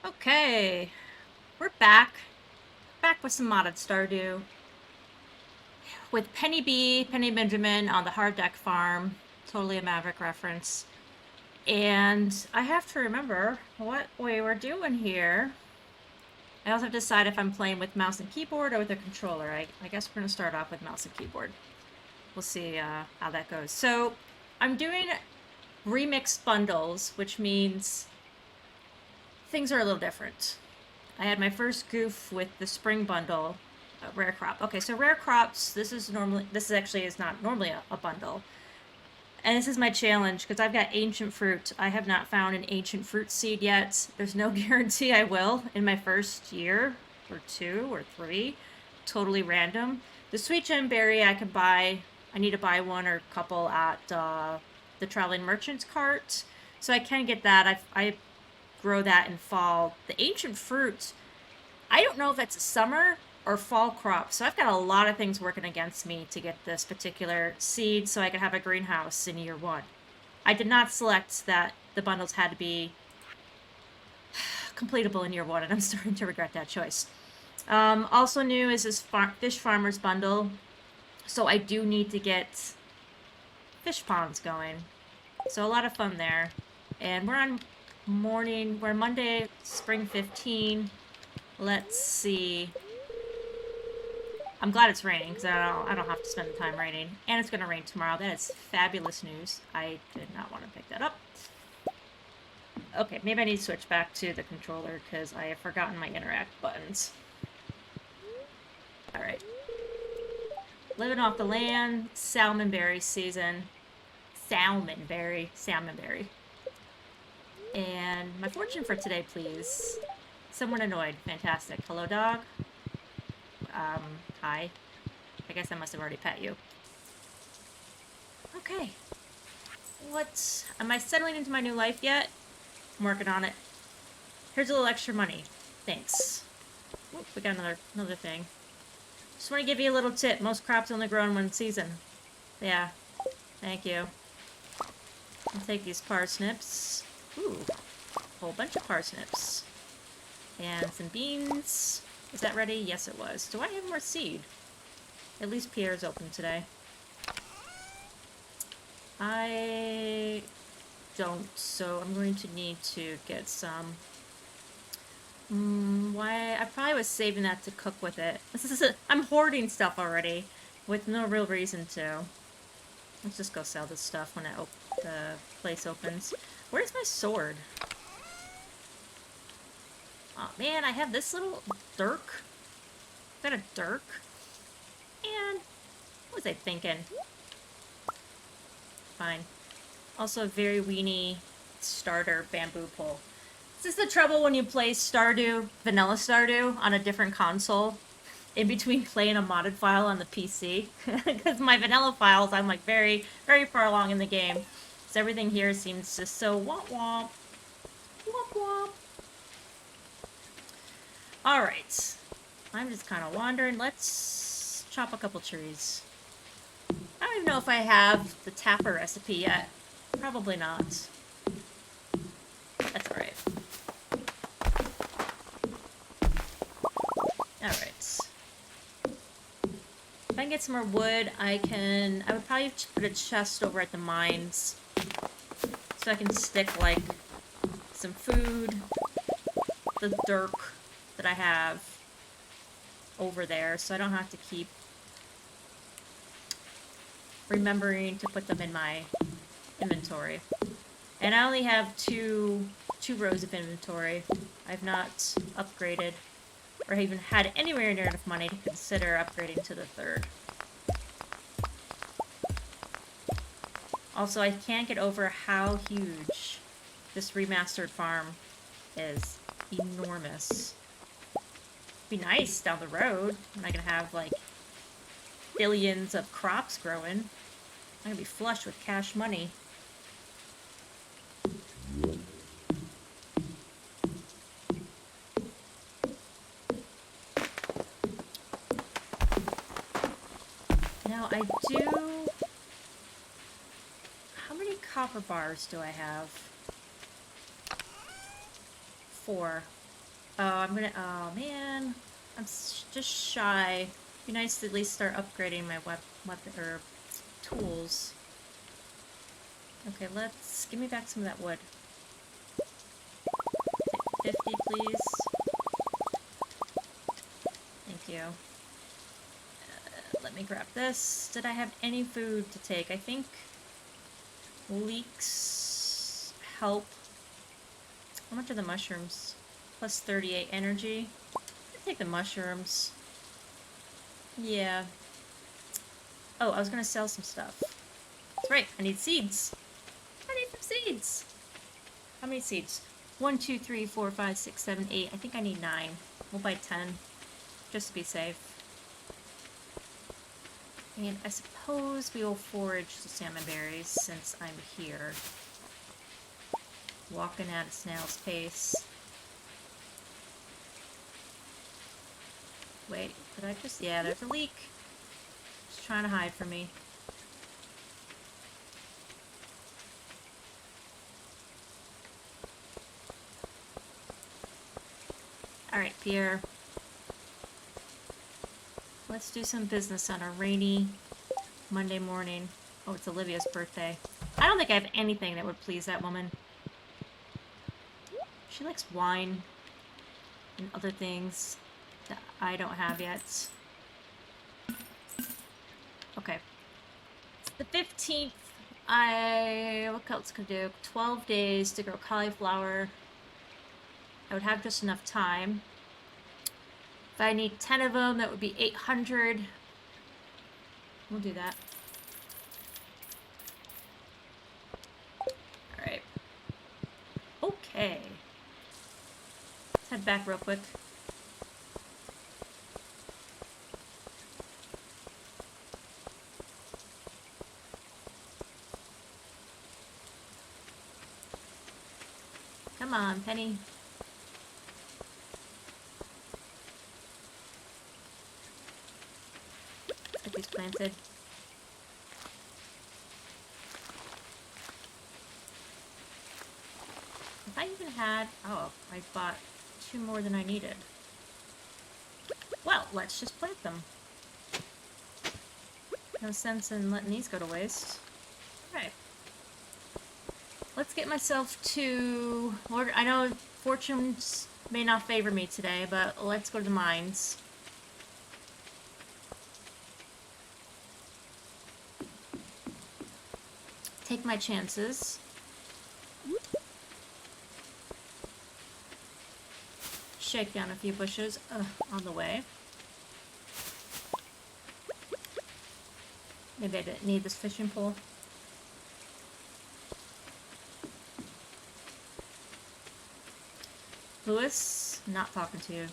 Okay, we're back with some modded Stardew with Penny B, Penny Benjamin on the hard deck farm. Totally a Maverick reference. And I have to remember what we were doing here. I also have to decide if I'm playing with mouse and keyboard or with a controller. I guess we're going to start off with mouse and keyboard. We'll see how that goes. So I'm doing remixed bundles, which means things are a little different. I had my first goof with the spring bundle, rare crop. Okay, so rare crops. This actually is not normally a bundle, and this is my challenge because I've got ancient fruit. I have not found an ancient fruit seed yet. There's no guarantee I will in my first year or 2 or 3. Totally random. The sweet gem berry I can buy. I need to buy one or a couple at the traveling merchant's cart, so I can get that. I grow that in fall. The ancient fruit, I don't know if it's a summer or fall crop, so I've got a lot of things working against me to get this particular seed so I can have a greenhouse in year 1. I did not select that the bundles had to be completable in year 1, and I'm starting to regret that choice. Also new is this fish farmer's bundle, so I do need to get fish ponds going. So a lot of fun there. And we're Monday, spring 15. Let's see. I'm glad it's raining because I don't have to spend the time raining. And it's going to rain tomorrow. That is fabulous news. I did not want to pick that up. Okay, maybe I need to switch back to the controller because I have forgotten my interact buttons. Alright. Living off the land. Salmonberry season. Salmonberry. And my fortune for today, please. Someone annoyed. Fantastic. Hello, dog. Hi. I guess I must have already pet you. Okay. What? Am I settling into my new life yet? I'm working on it. Here's a little extra money. Thanks. Oop, we got another thing. Just want to give you a little tip. Most crops only grow in one season. Yeah. Thank you. I'll take these parsnips. Ooh. A whole bunch of parsnips. And some beans. Is that ready? Yes, it was. Do I have more seed? At least Pierre's open today. I don't, so I'm going to need to get some. I probably was saving that to cook with it. I'm hoarding stuff already, with no real reason to. Let's just go sell this stuff when the place opens. Where's my sword? Oh man, I have this little dirk. Is that a dirk? And what was I thinking? Fine. Also a very weenie starter bamboo pole. This is the trouble when you play Stardew, vanilla Stardew, on a different console. In between playing a modded file on the PC. Because my vanilla files, I'm like very, very far along in the game. So everything here seems just so womp womp. Womp womp. Alright. I'm just kind of wandering. Let's chop a couple trees. I don't even know if I have the tapper recipe yet. Probably not. That's alright. Alright. If I can get some more wood, I would probably put a chest over at the mines. So I can stick, like, some food, the dirk that I have over there, so I don't have to keep remembering to put them in my inventory. And I only have two rows of inventory. I've not upgraded or even had anywhere near enough money to consider upgrading to the 3rd. Also, I can't get over how huge this remastered farm is. Enormous. Be nice down the road when I can have, like, billions of crops growing. I'm gonna be flush with cash money. Now, I do... How many copper bars do I have? 4. Oh man. Just shy. Be nice to at least start upgrading my weapon, or tools. Okay, give me back some of that wood. Take 50, please. Thank you. Let me grab this. Did I have any food to take? I think leeks help. How much are the mushrooms? Plus 38 energy. I'll take the mushrooms. Yeah. Oh, I was gonna sell some stuff. That's right, I need seeds. I need some seeds. How many seeds? 1, 2, 3, 4, 5, 6, 7, 8. I think I need 9. We'll buy 10. Just to be safe. And I suppose we will forage the salmon berries since I'm here. Walking at a snail's pace. Wait, did I just... Yeah, there's a leak. Just trying to hide from me. Alright, Pierre. Let's do some business on a rainy Monday morning. Oh, it's Olivia's birthday. I don't think I have anything that would please that woman. She likes wine and other things that I don't have yet. Okay. It's the 15th. What else could I do? 12 days to grow cauliflower. I would have just enough time. If I need 10 of them, that would be 800. We'll do that. Alright. Okay. Let's head back real quick. Come on, Penny. Let's get these planted. If I even had... Oh, I bought 2 more than I needed. Well, let's just plant them. No sense in letting these go to waste. Alright. Let's get myself to... I know fortunes may not favor me today, but let's go to the mines. Take my chances. Shake down a few bushes on the way. Maybe I didn't need this fishing pole. Lewis, not talking to you.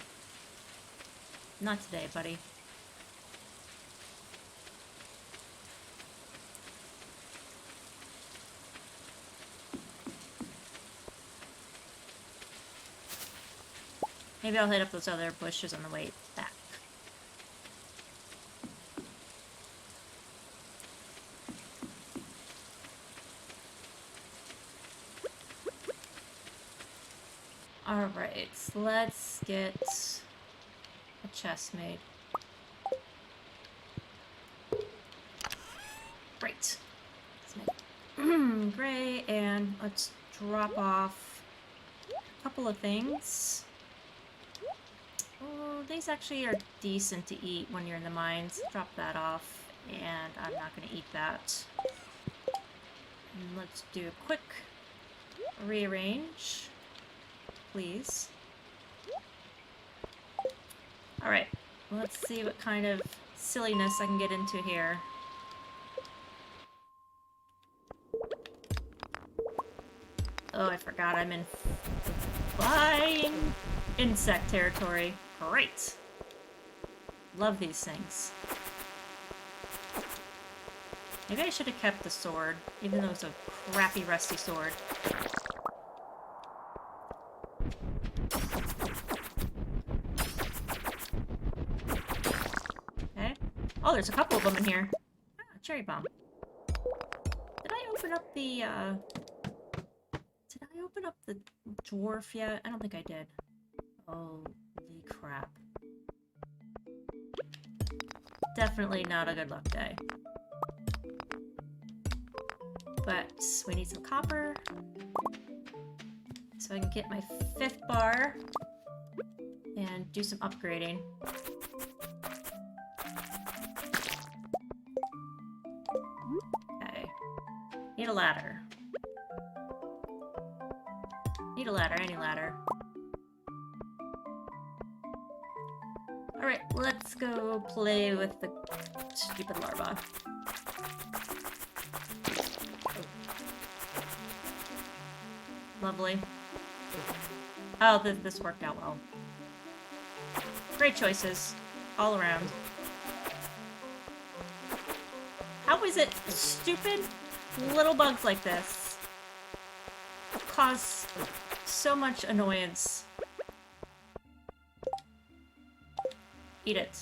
Not today, buddy. Maybe I'll hit up those other bushes on the way back. Alright, let's get a chest made. Great. Great, and let's drop off a couple of things. Oh, these actually are decent to eat when you're in the mines. Drop that off, and I'm not going to eat that. And let's do a quick rearrange, please. Alright, let's see what kind of silliness I can get into here. Oh, I forgot I'm in flying insect territory. Great. Love these things. Maybe I should have kept the sword, even though it's a crappy rusty sword. Okay. Oh, there's a couple of them in here. Ah, cherry bomb. Did I open up the, Did I open up the dwarf yet? I don't think I did. Holy crap. Definitely not a good luck day. But we need some copper. So I can get my 5th bar and do some upgrading. Okay. Need a ladder. Need a ladder, any ladder. Alright, let's go play with the stupid larva. Lovely. Oh, this worked out well. Great choices. All around. How is it stupid little bugs like this cause so much annoyance? Eat it.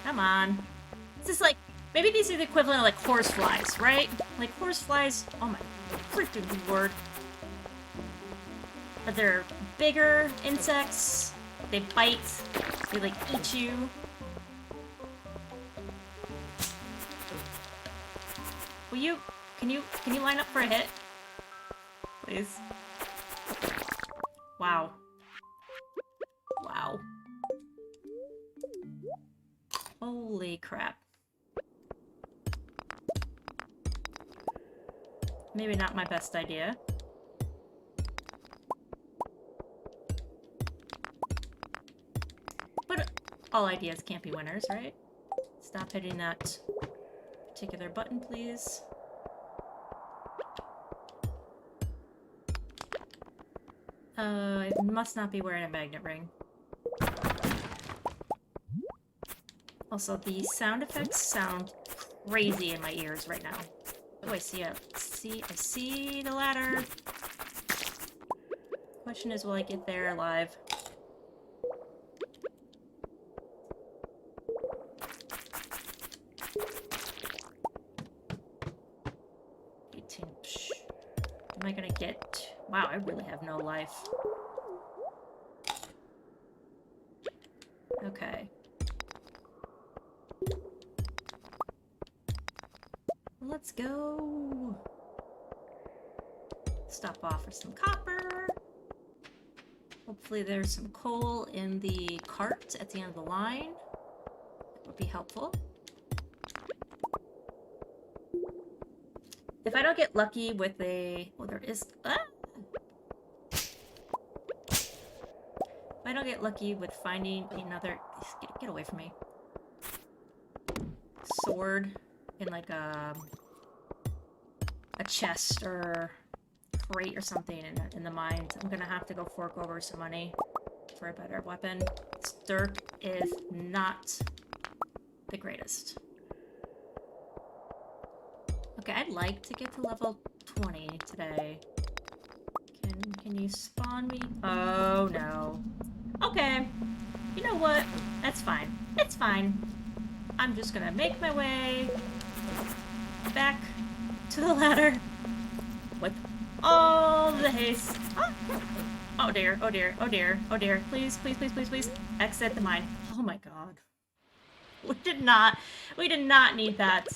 Come on. This is like, maybe these are the equivalent of like horseflies, right? Like horseflies, oh my freaking word. But they're bigger insects, they bite, they like eat you. Will you, can you line up for a hit? Please. Wow. Wow. Holy crap. Maybe not my best idea. But all ideas can't be winners, right? Stop hitting that particular button, please. I must not be wearing a magnet ring. Also, the sound effects sound crazy in my ears right now. Oh, I see I see the ladder. Question is, will I get there alive? Am I gonna get... Wow, I really have no life. Okay. Let's go. Stop off for some copper. Hopefully there's some coal in the cart at the end of the line. That would be helpful. If I don't get lucky with a... Well, there is... Ah! If I don't get lucky with finding another... Get away from me. Sword in like a chest or crate or something in the mines, I'm gonna have to go fork over some money for a better weapon. This dirt is not the greatest. Okay, I'd like to get to level 20 today. Can you spawn me? Oh no. Okay. You know what? That's fine. It's fine. I'm just gonna make my way back to the ladder with all the haste. Ah! Oh dear, oh dear, oh dear, oh dear. Please, please, please, please, please. Exit the mine. Oh my god. We did not need that.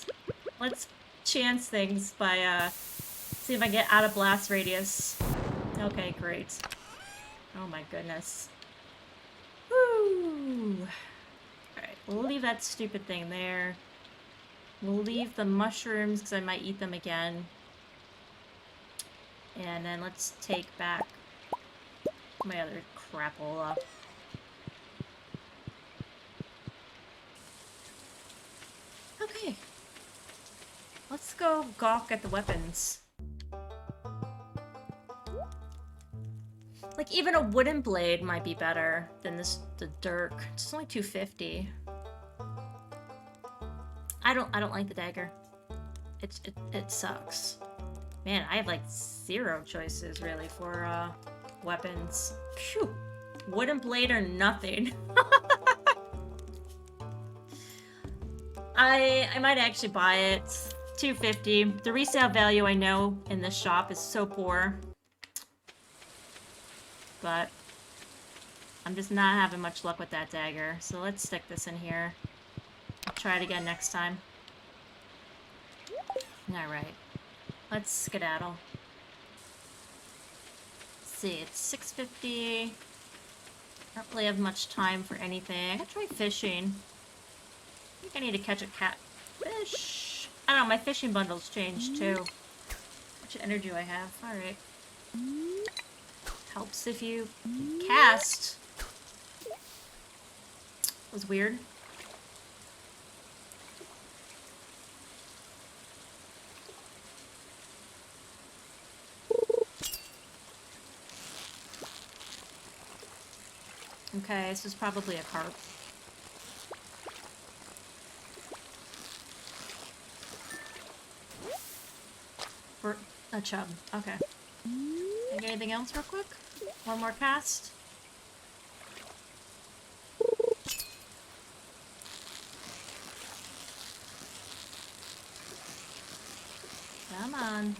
Let's chance things by, see if I get out of blast radius. Okay, great. Oh my goodness. Woo! Alright, we'll leave that stupid thing there. We'll leave the mushrooms, because I might eat them again. And then let's take back my other crapola. Okay. Let's go gawk at the weapons. Like, even a wooden blade might be better than the dirk. It's only 250. I don't like the dagger. It sucks. Man, I have like 0 choices really for weapons. Phew. Wooden blade or nothing. I might actually buy it $2.50. The resale value I know in this shop is so poor. But I'm just not having much luck with that dagger. So let's stick this in here. I'll try it again next time. Alright. Let's skedaddle. Let's see, it's 6:50. I don't really have much time for anything. I gotta try fishing. I think I need to catch a catfish. I don't know, my fishing bundles changed too. How much energy do I have? Alright. Helps if you cast. That was weird. Okay, this is probably a carp. Or a chub. Okay. Think anything else real quick? One more cast. Come on.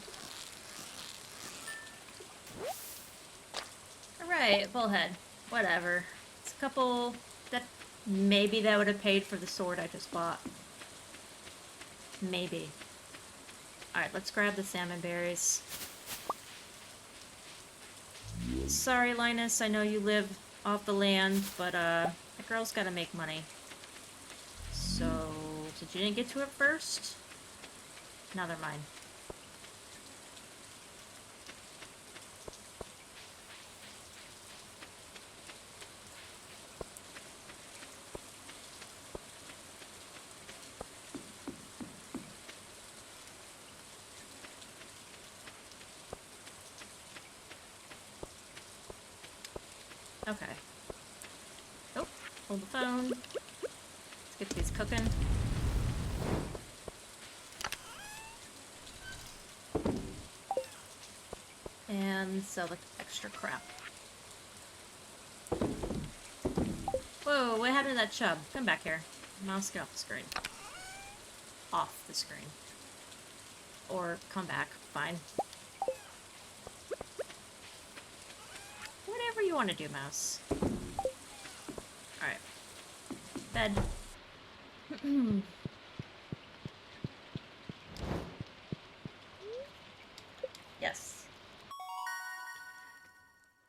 Alright, bullhead. Whatever. It's a couple that maybe that would have paid for the sword I just bought. Maybe. Alright, let's grab the salmon berries. Sorry, Linus, I know you live off the land, but that girl's gotta make money. So, since you didn't get to it first, never mind. Okay. Oh, hold the phone. Let's get these cooking. And sell the extra crap. Whoa, what happened to that chub? Come back here. Mouse, get off the screen. Off the screen. Or come back. Fine. Whatever you want to do, mouse. Alright. Bed. Yes.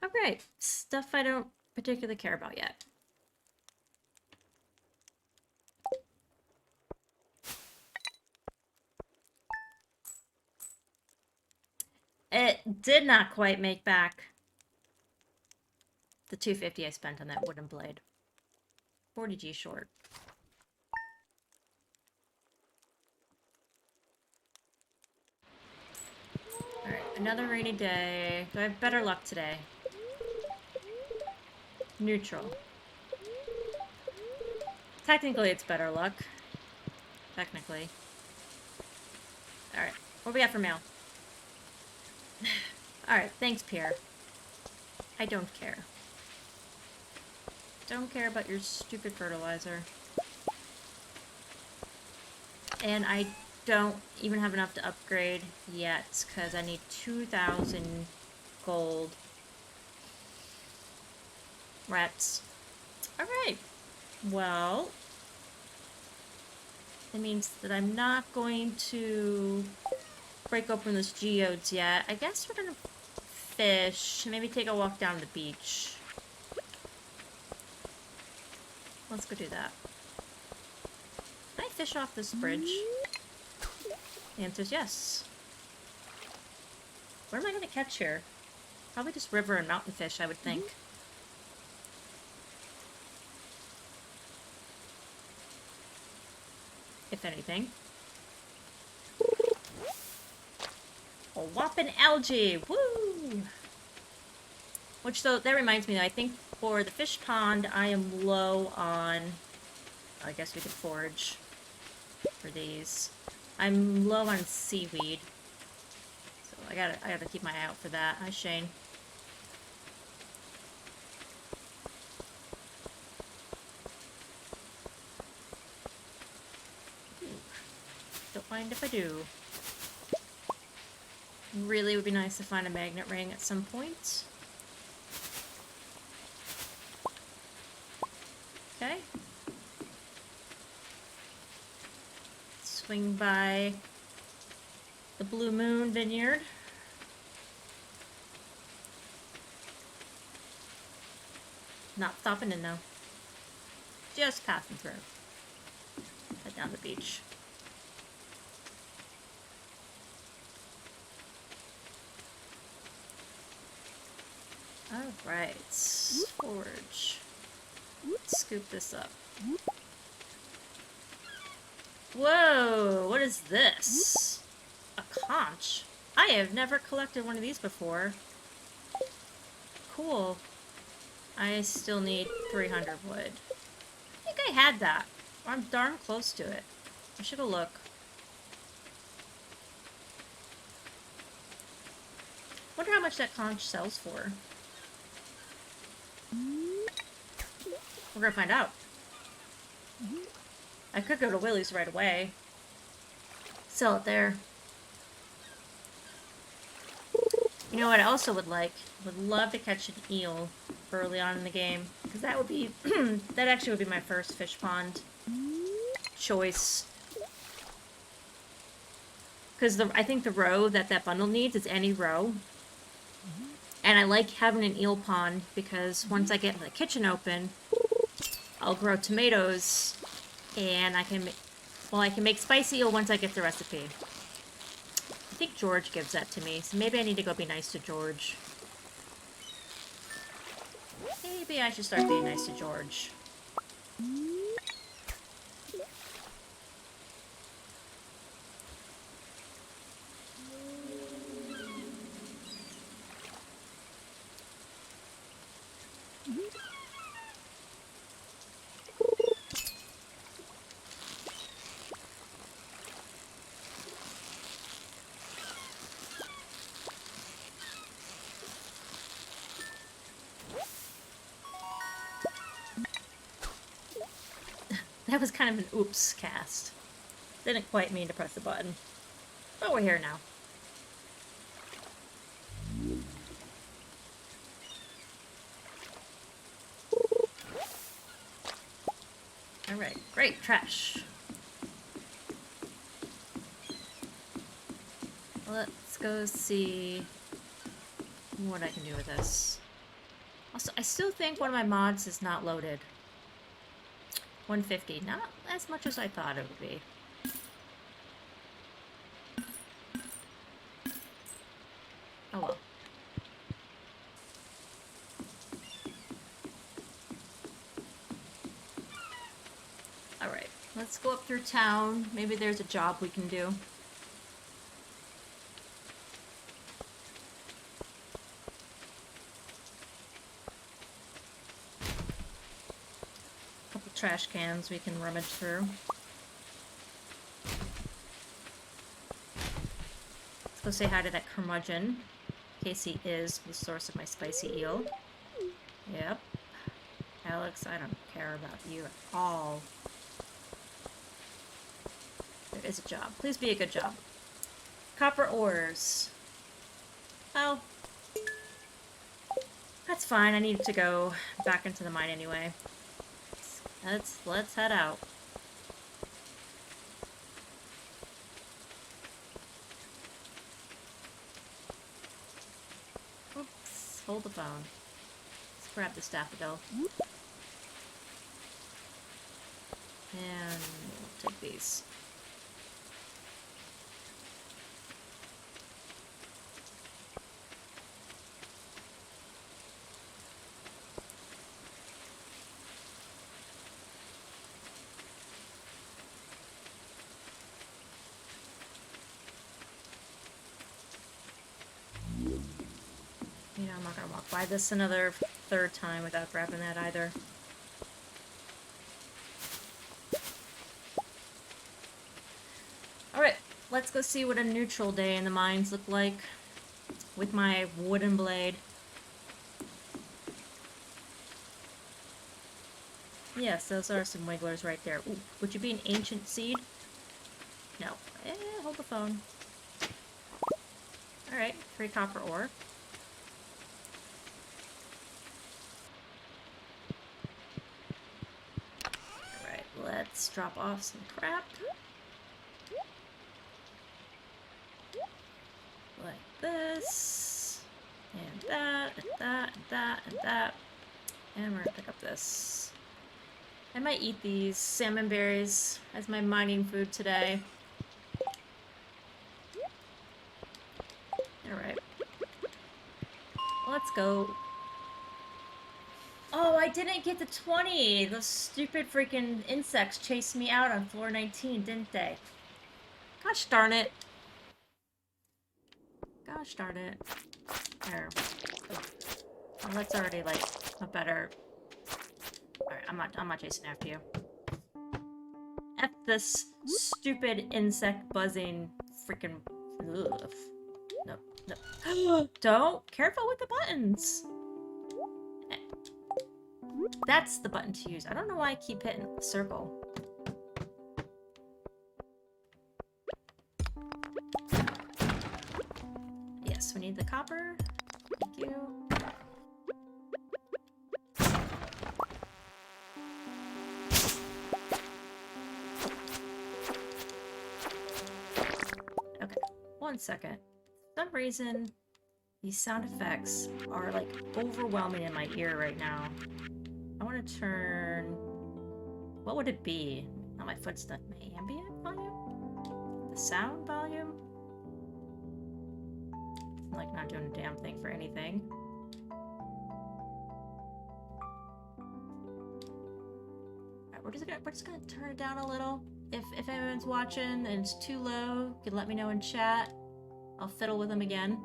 Alright. Stuff I don't particularly care about yet. It did not quite make back the $2.50 I spent on that wooden blade. 40G short. Alright, another rainy day. Do I have better luck today? Neutral. Technically, it's better luck. Technically. Alright, what do we got for mail? Alright, thanks, Pierre. I don't care. Don't care about your stupid fertilizer. And I don't even have enough to upgrade yet, because I need 2,000 gold. Rats. Alright. Well, it means that I'm not going to break open those geodes yet. I guess we're gonna fish. Maybe take a walk down the beach. Let's go do that. Can I fish off this bridge? The answer is yes. What am I gonna catch here? Probably just river and mountain fish, I would think. If anything. A whopping algae! Woo! Which, though, that reminds me, I think for the fish pond, I am low on... I guess we could forage for these. I'm low on seaweed. So I gotta keep my eye out for that. Hi, Shane. Don't mind if I do. Really would be nice to find a magnet ring at some point. Okay. Swing by the Blue Moon Vineyard. Not stopping in though. Just passing through. Head down the beach. Alright. Forge. Scoop this up. Whoa! What is this? A conch? I have never collected one of these before. Cool. I still need 300 wood. I think I had that. I'm darn close to it. I should go look. Wonder how much that conch sells for. We're gonna find out. I could go to Willie's right away. Sell it there. You know what I also would like? Would love to catch an eel early on in the game. Because that would be... that actually would be my first fish pond choice. Because I think the row that bundle needs is any row. And I like having an eel pond because once I get the kitchen open, I'll grow tomatoes and I can make spicy eel once I get the recipe. I think George gives that to me, so maybe I need to go be nice to George. Maybe I should start being nice to George. That was kind of an oops cast. Didn't quite mean to press the button. But we're here now. Alright, great, trash. Let's go see what I can do with this. Also, I still think one of my mods is not loaded. 150, not as much as I thought it would be. Oh well. Alright, let's go up through town. Maybe there's a job we can do. Trash cans we can rummage through. Let's go say hi to that curmudgeon, in case he is the source of my spicy eel. Yep. Alex, I don't care about you at all. There is a job. Please be a good job. Copper ores. Well, that's fine. I need to go back into the mine anyway. Let's head out. Oops, hold the phone. Let's grab the daffodil. And we'll take these. You know, I'm not gonna walk by this another third time without grabbing that either. Alright, let's go see what a neutral day in the mines look like with my wooden blade. Yes, those are some wigglers right there. Ooh, would you be an ancient seed? No, hold the phone. Alright, 3 copper ore. Alright, let's drop off some crap. Like this. And that, and that, and that, and that. And we're gonna pick up this. I might eat these salmon berries as my mining food today. Alright. Let's go. Oh, I didn't get to 20! Those stupid freaking insects chased me out on floor 19, didn't they? Gosh darn it. Gosh darn it. There. Well, that's already, like, a better... Alright, I'm not chasing after you. F this stupid insect buzzing freaking... Ugh. No, no. Don't! Careful with the buttons! That's the button to use. I don't know why I keep hitting the circle. Yes, we need the copper. Thank you. Okay, 1 second. For some reason, these sound effects are like overwhelming in my ear right now. I want to turn... What would it be? Not my footstep. My ambient volume? The sound volume? I'm like not doing a damn thing for anything. Alright, we're just gonna turn it down a little. If anyone's watching and it's too low, you can let me know in chat. I'll fiddle with them again.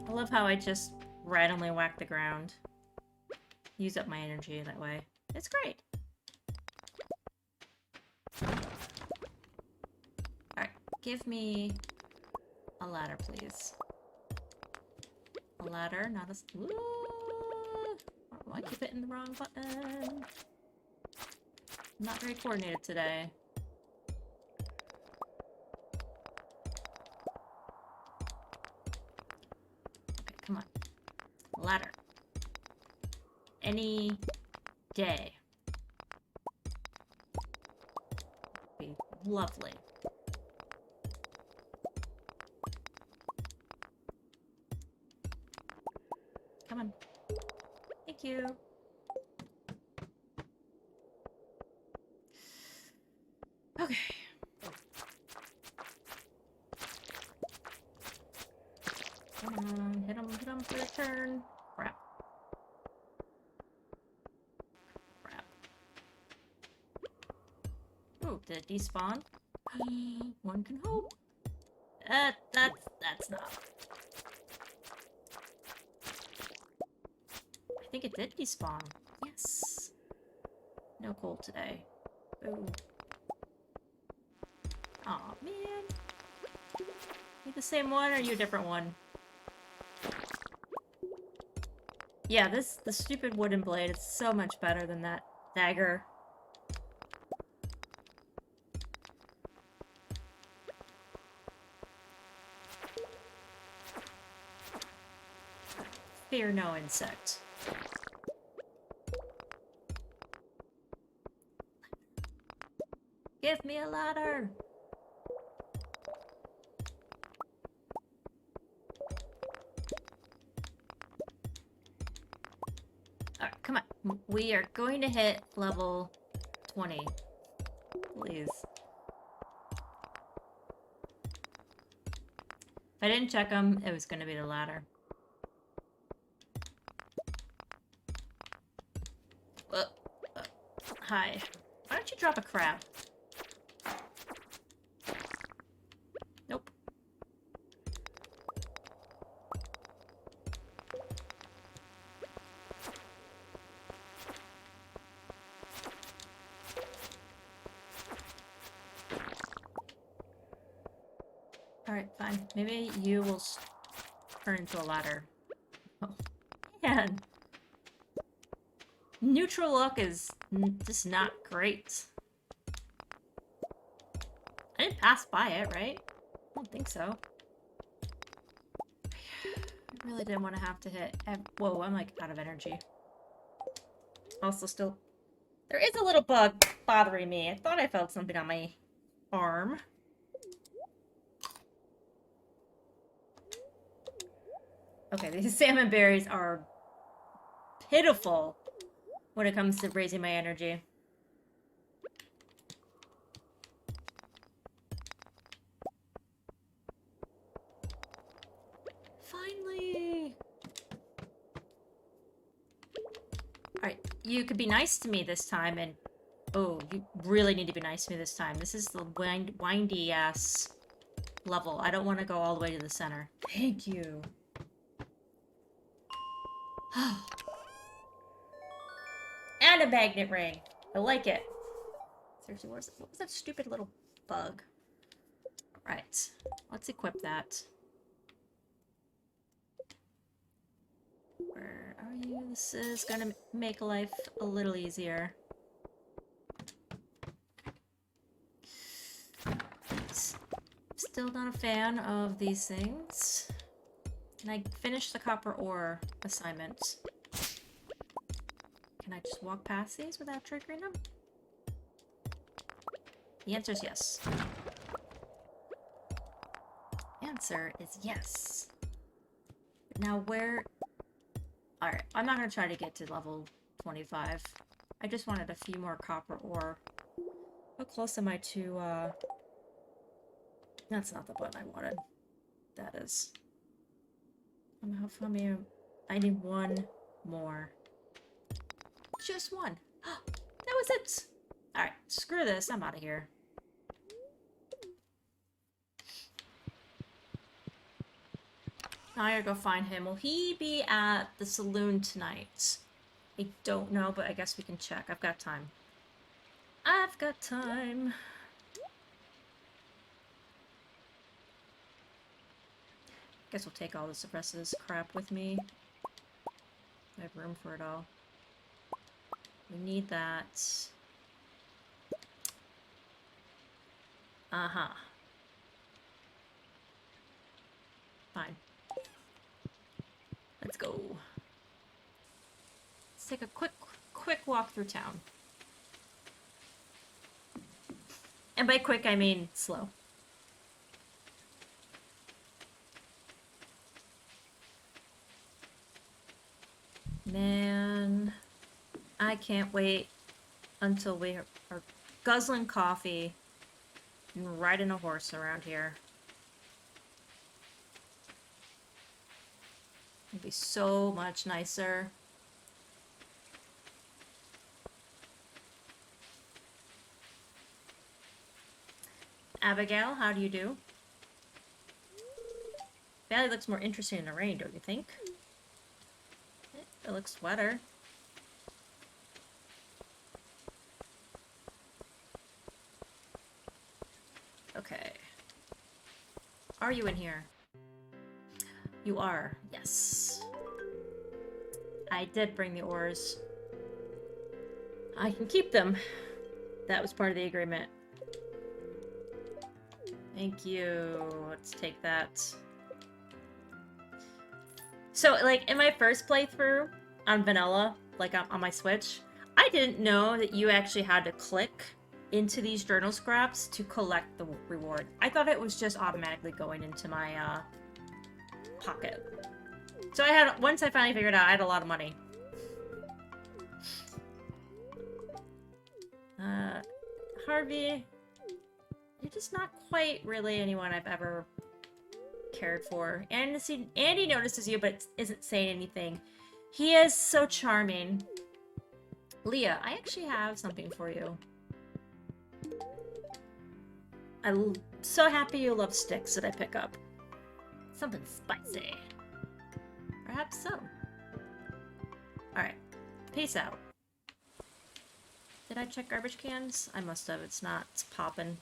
I love how I just randomly whack the ground. Use up my energy that way. It's great. Alright, give me a ladder, please. A ladder, not a... Ooh! Why I keep hitting the wrong button? I'm not very coordinated today. Okay, come on. Ladder. Any day. Be lovely. Come on. Thank you. Okay. Come on, hit him for the turn. Crap. Crap. Ooh, did it despawn? One can hope. That's not. I think it did despawn. Yes. No coal today. Ooh. Aw, man. You the same one or are you a different one? Yeah, the stupid wooden blade is so much better than that dagger. Fear no insect. Give me a ladder! Alright, come on. We are going to hit level 20. Please. If I didn't check them, it was going to be the ladder. Hi. Why don't you drop a crab? Nope. Alright, fine. Maybe you will turn into a ladder. Oh, Man, neutral look is just not great. I didn't pass by it, right? I don't think so. I really didn't want to have to hit... Whoa, I'm like out of energy. Also still... There is a little bug bothering me. I thought I felt something on my arm. Okay, these salmon berries are pitiful when it comes to raising my energy. Finally! Alright, you could be nice to me this time, and... Oh, you really need to be nice to me this time. This is the windy-ass level. I don't want to go all the way to the center. Thank you. And a magnet ring. I like it. Seriously, what was that stupid little bug? Alright, let's equip that. Where are you? This is gonna make life a little easier. Still not a fan of these things. Can I finish the copper ore assignment? Can I just walk past these without triggering them? The answer is yes. The answer is yes. Now where... Alright, I'm not gonna try to get to level 25. I just wanted a few more copper ore. How close am I to, That's not the button I wanted. That is. How many... I need one more. Just one. That was it! Alright, screw this. I'm out of here. Now I gotta go find him. Will he be at the saloon tonight? I don't know, but I guess we can check. I've got time. I've got time. Guess we'll take all the suppresses crap with me. I have room for it all. We need that. Uh-huh. Fine. Let's go. Let's take a quick walk through town. And by quick, I mean slow. Man, I can't wait until we are guzzling coffee and riding a horse around here. It'd be so much nicer. Abigail, how do you do? Valley looks more interesting in the rain, don't you think? It looks wetter. Okay. Are you in here? You are, yes. I did bring the ores. I can keep them. That was part of the agreement. Thank you. Let's take that. So, like, in my first playthrough on vanilla, like on my Switch, I didn't know that you actually had to click into these journal scraps to collect the reward. I thought it was just automatically going into my pocket. So I had, once I finally figured out, I had a lot of money. Harvey, you're just not quite really anyone I've ever cared for. Andy notices you, but isn't saying anything. He is so charming. Leah, I actually have something for you. I'm so happy you love sticks that I pick up. Something spicy. Perhaps so. Alright. Peace out. Did I check garbage cans? I must have. It's not. It's popping.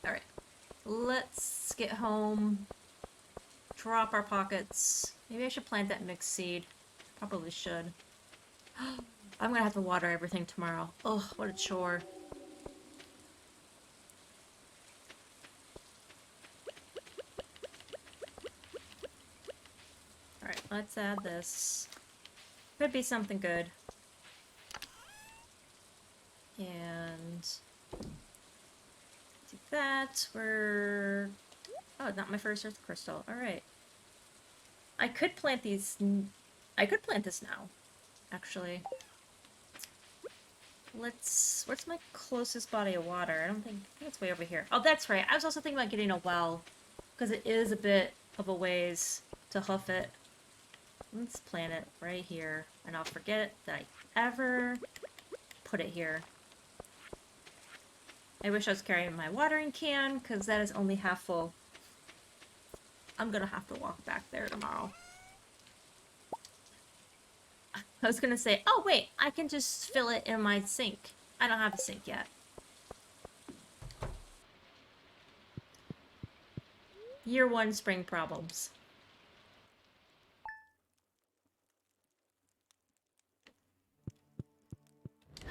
Alright. Let's get home. drop our pockets. Maybe I should plant that mixed seed. Probably should. I'm gonna have to water everything tomorrow. Oh, what a chore. Alright, let's add this. Could be something good. And do that. We're... Oh, not my first earth crystal. Alright. I could plant these... I could plant this now, actually. Let's... Where's my closest body of water? I think it's way over here. Oh, that's right. I was also thinking about getting a well, because it is a bit of a ways to hoof it. Let's plant it right here, and I'll forget that I ever put it here. I wish I was carrying my watering can, because that is only half full. I'm gonna have to walk back there tomorrow. I was gonna say, oh wait, I can just fill it in my sink. I don't have a sink yet. Year 1 spring problems.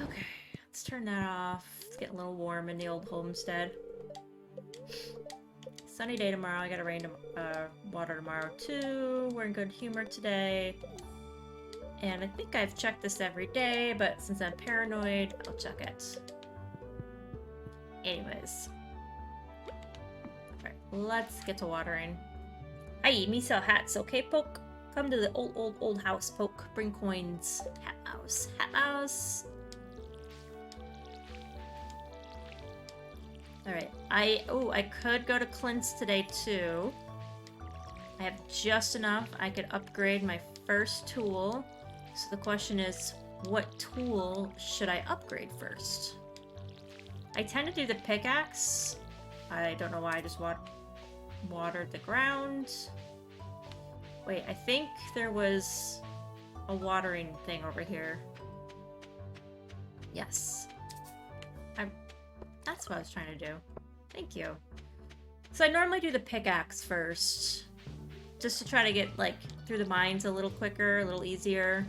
Okay, let's turn that off. It's getting a little warm in the old homestead. Sunny day tomorrow. I gotta rain water tomorrow too. We're in good humor today. And I think I've checked this every day, but since I'm paranoid, I'll check it. Anyways. Alright, let's get to watering. Hi, me sell hats, okay, Poke? Come to the old house, Poke. Bring coins. Hat mouse. Hat mouse. Alright, I could go to Clint's today too. I have just enough. I could upgrade my first tool. So the question is, what tool should I upgrade first? I tend to do the pickaxe. I don't know why I just watered the ground. Wait, I think there was a watering thing over here. Yes. That's what I was trying to do. Thank you. So I normally do the pickaxe first. Just to try to get, like, through the mines a little quicker, a little easier.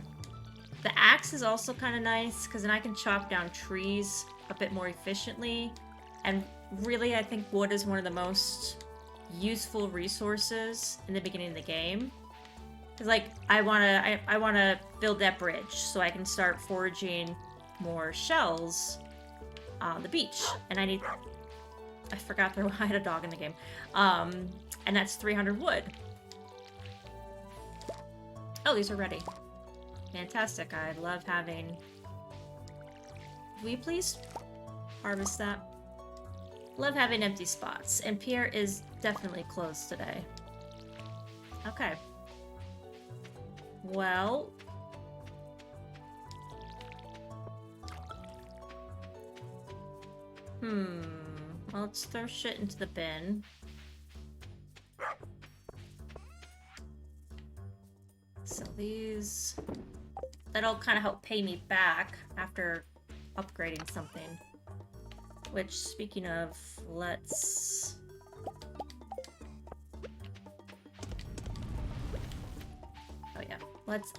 The axe is also kind of nice, because then I can chop down trees a bit more efficiently. And really, I think wood is one of the most useful resources in the beginning of the game. Because, like, I wanna build that bridge, so I can start foraging more shells on the beach. And I forgot I had a dog in the game. And that's 300 wood. Oh, these are ready. Fantastic. I love having... Will you please harvest that? Love having empty spots. And Pierre is definitely closed today. Okay. Well... Well, let's throw shit into the bin. So these... That'll kind of help pay me back after upgrading something. Which, speaking of, let's... Oh yeah.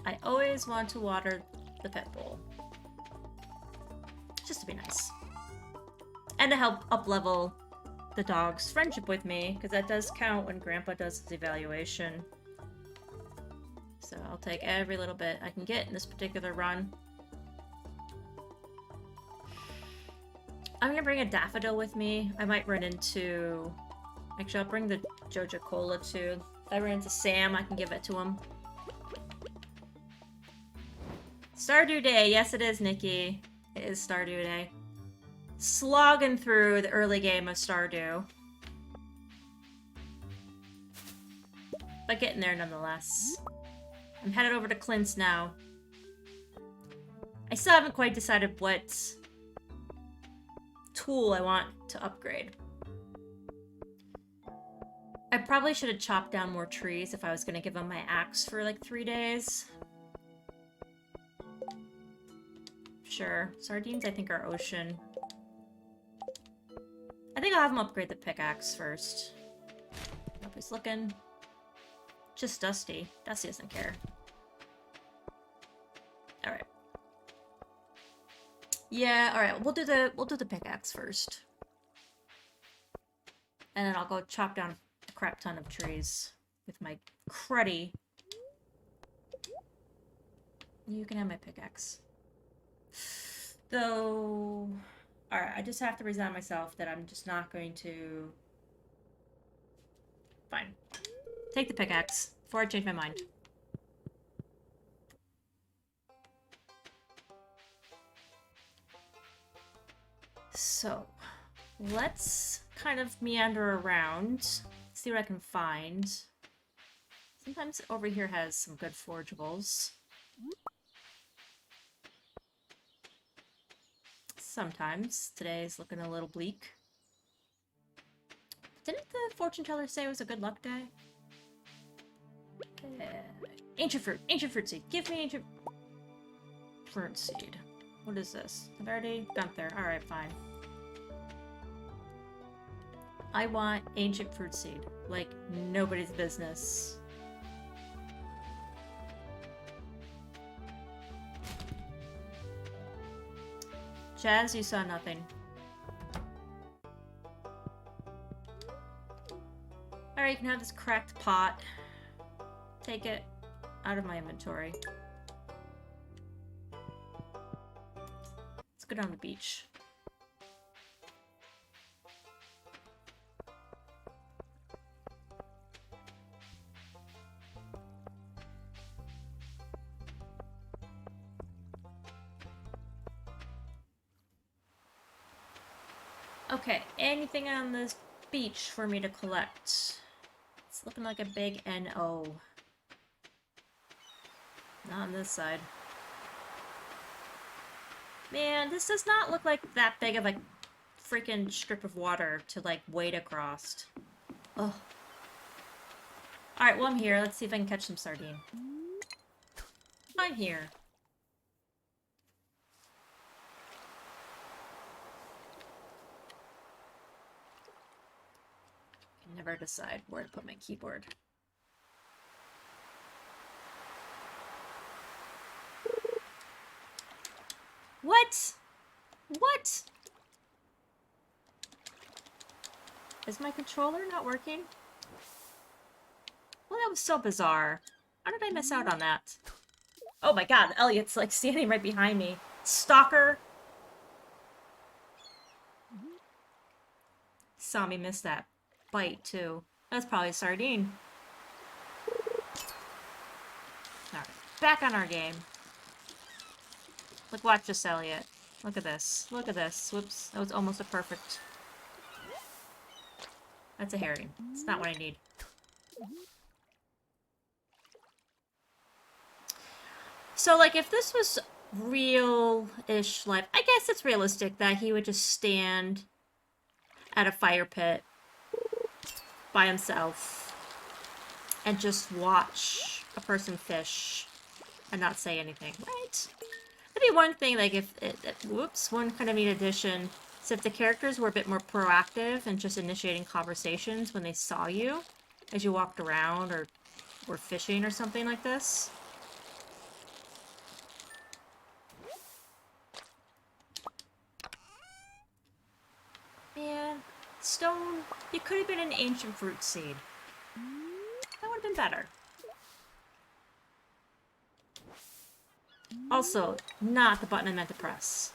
I always want to water the pet bowl. Just to be nice. And to help up-level the dog's friendship with me, because that does count when Grandpa does his evaluation. So I'll take every little bit I can get in this particular run. I'm gonna bring a daffodil with me. I might run into... Actually, I'll bring the Joja Cola too. If I run into Sam, I can give it to him. Stardew Day! Yes, it is, Nikki. It is Stardew Day. Slogging through the early game of Stardew. But getting there nonetheless. I'm headed over to Clint's now. I still haven't quite decided what tool I want to upgrade. I probably should have chopped down more trees if I was going to give him my axe for like 3 days. Sure. Sardines, I think, are ocean. I think I'll have him upgrade the pickaxe first. Nobody's looking. Just Dusty. Dusty doesn't care. Alright. Yeah, alright, we'll do the pickaxe first. And then I'll go chop down a crap ton of trees with my cruddy. You can have my pickaxe. Though... Alright, I just have to resign myself that I'm just not going to... Fine. Take the pickaxe before I change my mind. So, let's kind of meander around, see what I can find. Sometimes over here has some good forageables. Sometimes. Today's looking a little bleak. Didn't the fortune teller say it was a good luck day? Ancient fruit seed. Give me ancient fruit seed. What is this? I've already gone there. Alright, fine. I want ancient fruit seed. Like nobody's business. Jazz, you saw nothing. Alright, you can have this cracked pot. Take it out of my inventory. Let's go down the beach. Okay, anything on this beach for me to collect? It's looking like a big NO. Not on this side. Man, this does not look like that big of a freaking strip of water to, like, wade across. Ugh. Alright, well, I'm here. Let's see if I can catch some sardine. I'm here. I can never decide where to put my keyboard. What? What? Is my controller not working? Well, that was so bizarre. How did I miss out on that? Oh my god, Elliot's like standing right behind me. Stalker! Saw me miss that bite, too. That's probably a sardine. Alright, back on our game. Look, watch this, Elliot. Look at this. Look at this. Whoops. That was almost a perfect... That's a herring. It's not what I need. So, like, if this was real-ish life, I guess it's realistic that he would just stand at a fire pit by himself and just watch a person fish and not say anything, right? That'd be one thing, like, if whoops, one kind of neat addition. So if the characters were a bit more proactive and just initiating conversations when they saw you as you walked around or were fishing or something like this. Man, stone, you could have been an ancient fruit seed. That would have been better. Also, not the button I meant to press.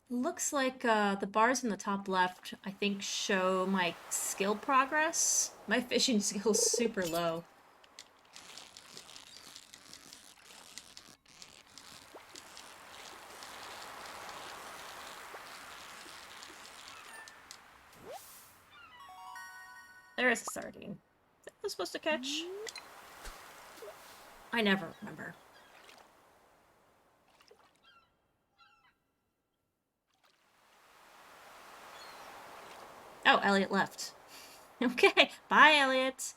Looks like the bars in the top left, I think, show my skill progress. My fishing skill's super low. There is a sardine. That was supposed to catch? I never remember. Oh, Elliot left. Okay, bye, Elliot.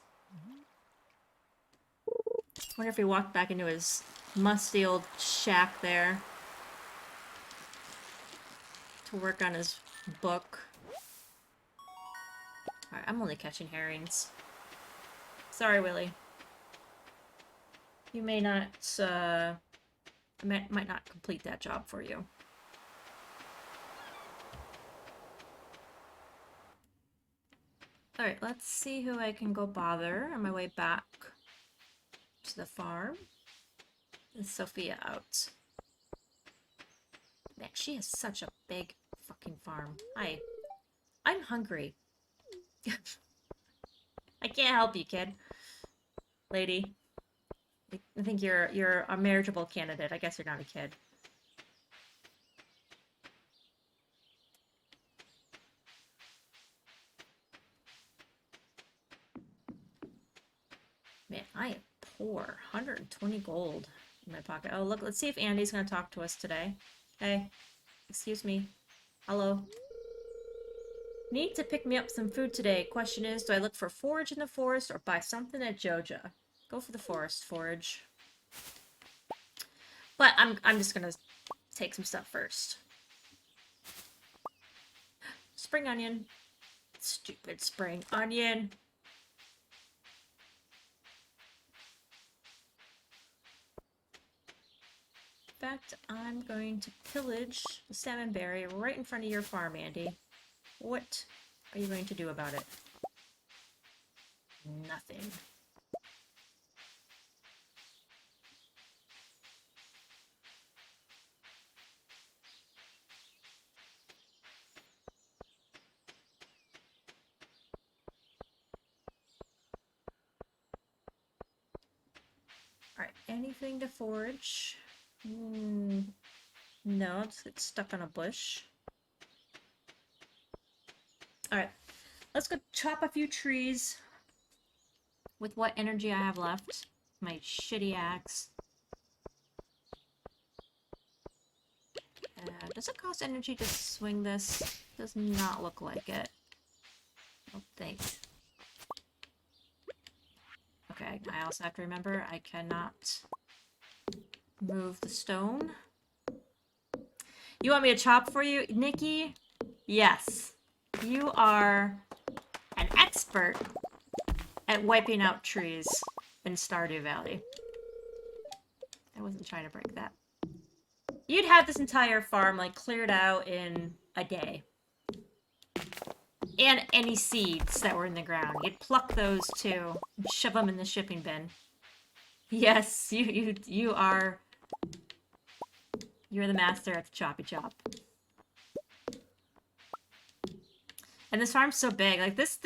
Wonder if he walked back into his musty old shack there to work on his book. Alright, I'm only catching herrings. Sorry, Willy. You may not, might not complete that job for you. Alright, let's see who I can go bother on my way back to the farm. Is Sophia out? Man, she has such a big fucking farm. Hi. I'm hungry. I can't help you, kid. Lady. I think you're a marriageable candidate. I guess you're not a kid. Man, I am poor. 120 gold in my pocket. Oh, look, let's see if Andy's gonna talk to us today. Hey, excuse me. Hello. Need to pick me up some food today. Question is, do I look for forage in the forest or buy something at Joja? Go for the forest forage. But I'm just gonna take some stuff first. Spring onion. Stupid spring onion. In fact, I'm going to pillage the salmon berry right in front of your farm, Andy. What are you going to do about it? Nothing. Alright, anything to forage? No, it's stuck on a bush. Alright, let's go chop a few trees with what energy I have left. My shitty axe. Does it cost energy to swing this? Does not look like it. I don't think. Okay, I also have to remember I cannot move the stone. You want me to chop for you, Nikki? Yes. You are an expert at wiping out trees in Stardew Valley. I wasn't trying to break that. You'd have this entire farm, like, cleared out in a day. And any seeds that were in the ground. You'd pluck those, too, and shove them in the shipping bin. Yes, you are... You're the master at the choppy chop. And this farm's so big. Like, this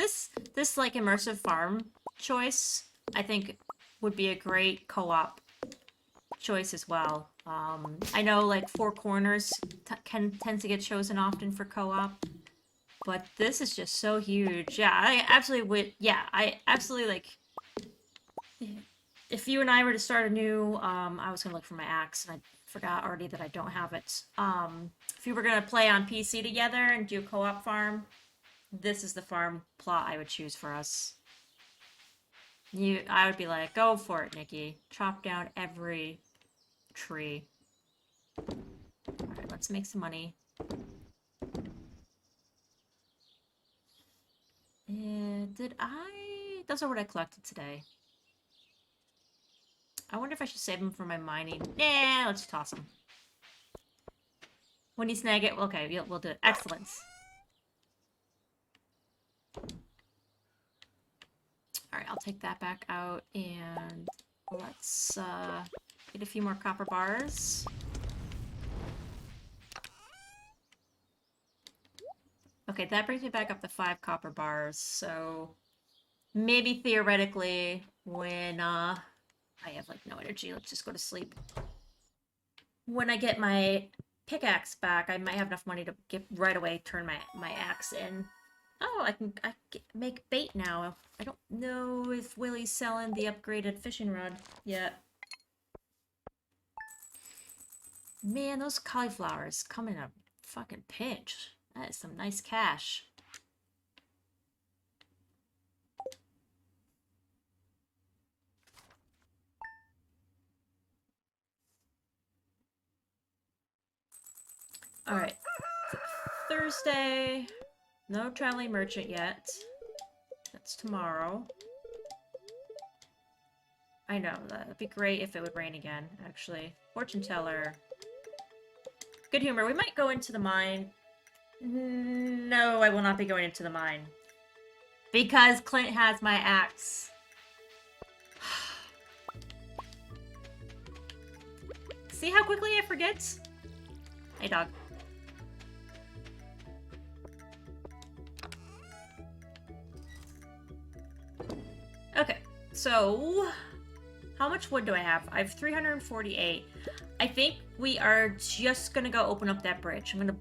like, immersive farm choice, I think, would be a great co-op choice as well. I know, like, Four Corners tends to get chosen often for co-op, but this is just so huge. Yeah, I absolutely would. Yeah, I absolutely, like, if you and I were to start a new, I was gonna look for my axe, and I forgot already that I don't have it. If you were gonna play on PC together and do a co-op farm, this is the farm plot I would choose for us. I would be like, go for it, Nikki. Chop down every tree. Alright, let's make some money. Those are what I collected today. I wonder if I should save them for my mining. Nah, let's toss them. When you snag it, okay, we'll do it. Excellent. Alright, I'll take that back out, and let's get a few more copper bars. Okay, that brings me back up to 5 copper bars, so maybe theoretically when I have, like, no energy, let's just go to sleep. When I get my pickaxe back, I might have enough money to right away turn my axe in. Oh, I can make bait now. I don't know if Willie's selling the upgraded fishing rod yet. Man, those cauliflowers come in a fucking pinch. That is some nice cash. Alright. Thursday. No traveling merchant yet. It's tomorrow. I know, that'd be great if it would rain again, actually. Fortune teller. Good humor. We might go into the mine. No, I will not be going into the mine. Because Clint has my axe. See how quickly I forget? Hey, dog. Okay, so how much wood do I have? I have 348. I think we are just gonna go open up that bridge. I'm gonna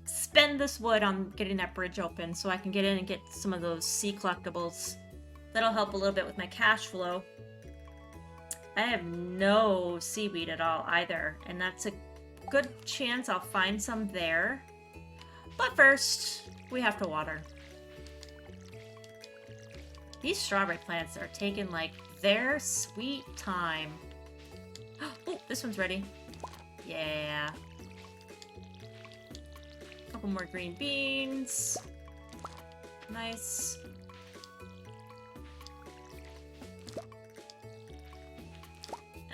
spend this wood on getting that bridge open so I can get in and get some of those sea collectibles. That'll help a little bit with my cash flow. I have no seaweed at all either, and that's a good chance I'll find some there. But first, we have to water. These strawberry plants are taking, like, their sweet time. Oh, this one's ready. Yeah. Couple more green beans. Nice.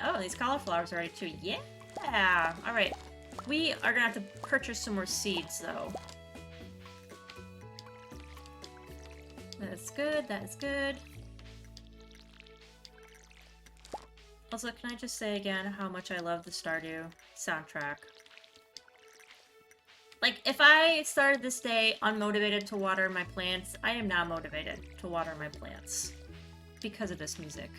Oh, these cauliflowers are ready too. Yeah! Alright. We are gonna have to purchase some more seeds, though. That's good, that is good. Also, can I just say again how much I love the Stardew soundtrack? Like, if I started this day unmotivated to water my plants, I am now motivated to water my plants. Because of this music.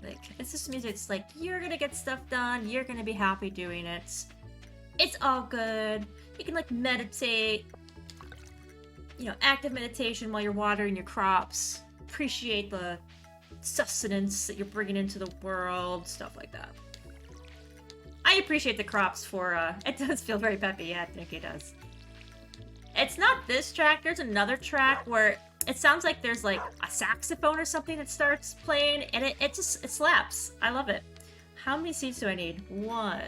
Like, it's this music, it's like, you're gonna get stuff done, you're gonna be happy doing it. It's all good. You can, like, meditate. You know, active meditation while you're watering your crops. Appreciate the sustenance that you're bringing into the world, stuff like that. I appreciate the crops for, it does feel very peppy, yeah, I think it does. It's not this track, there's another track where it sounds like there's, like, a saxophone or something that starts playing, and it slaps. I love it. How many seeds do I need? 1,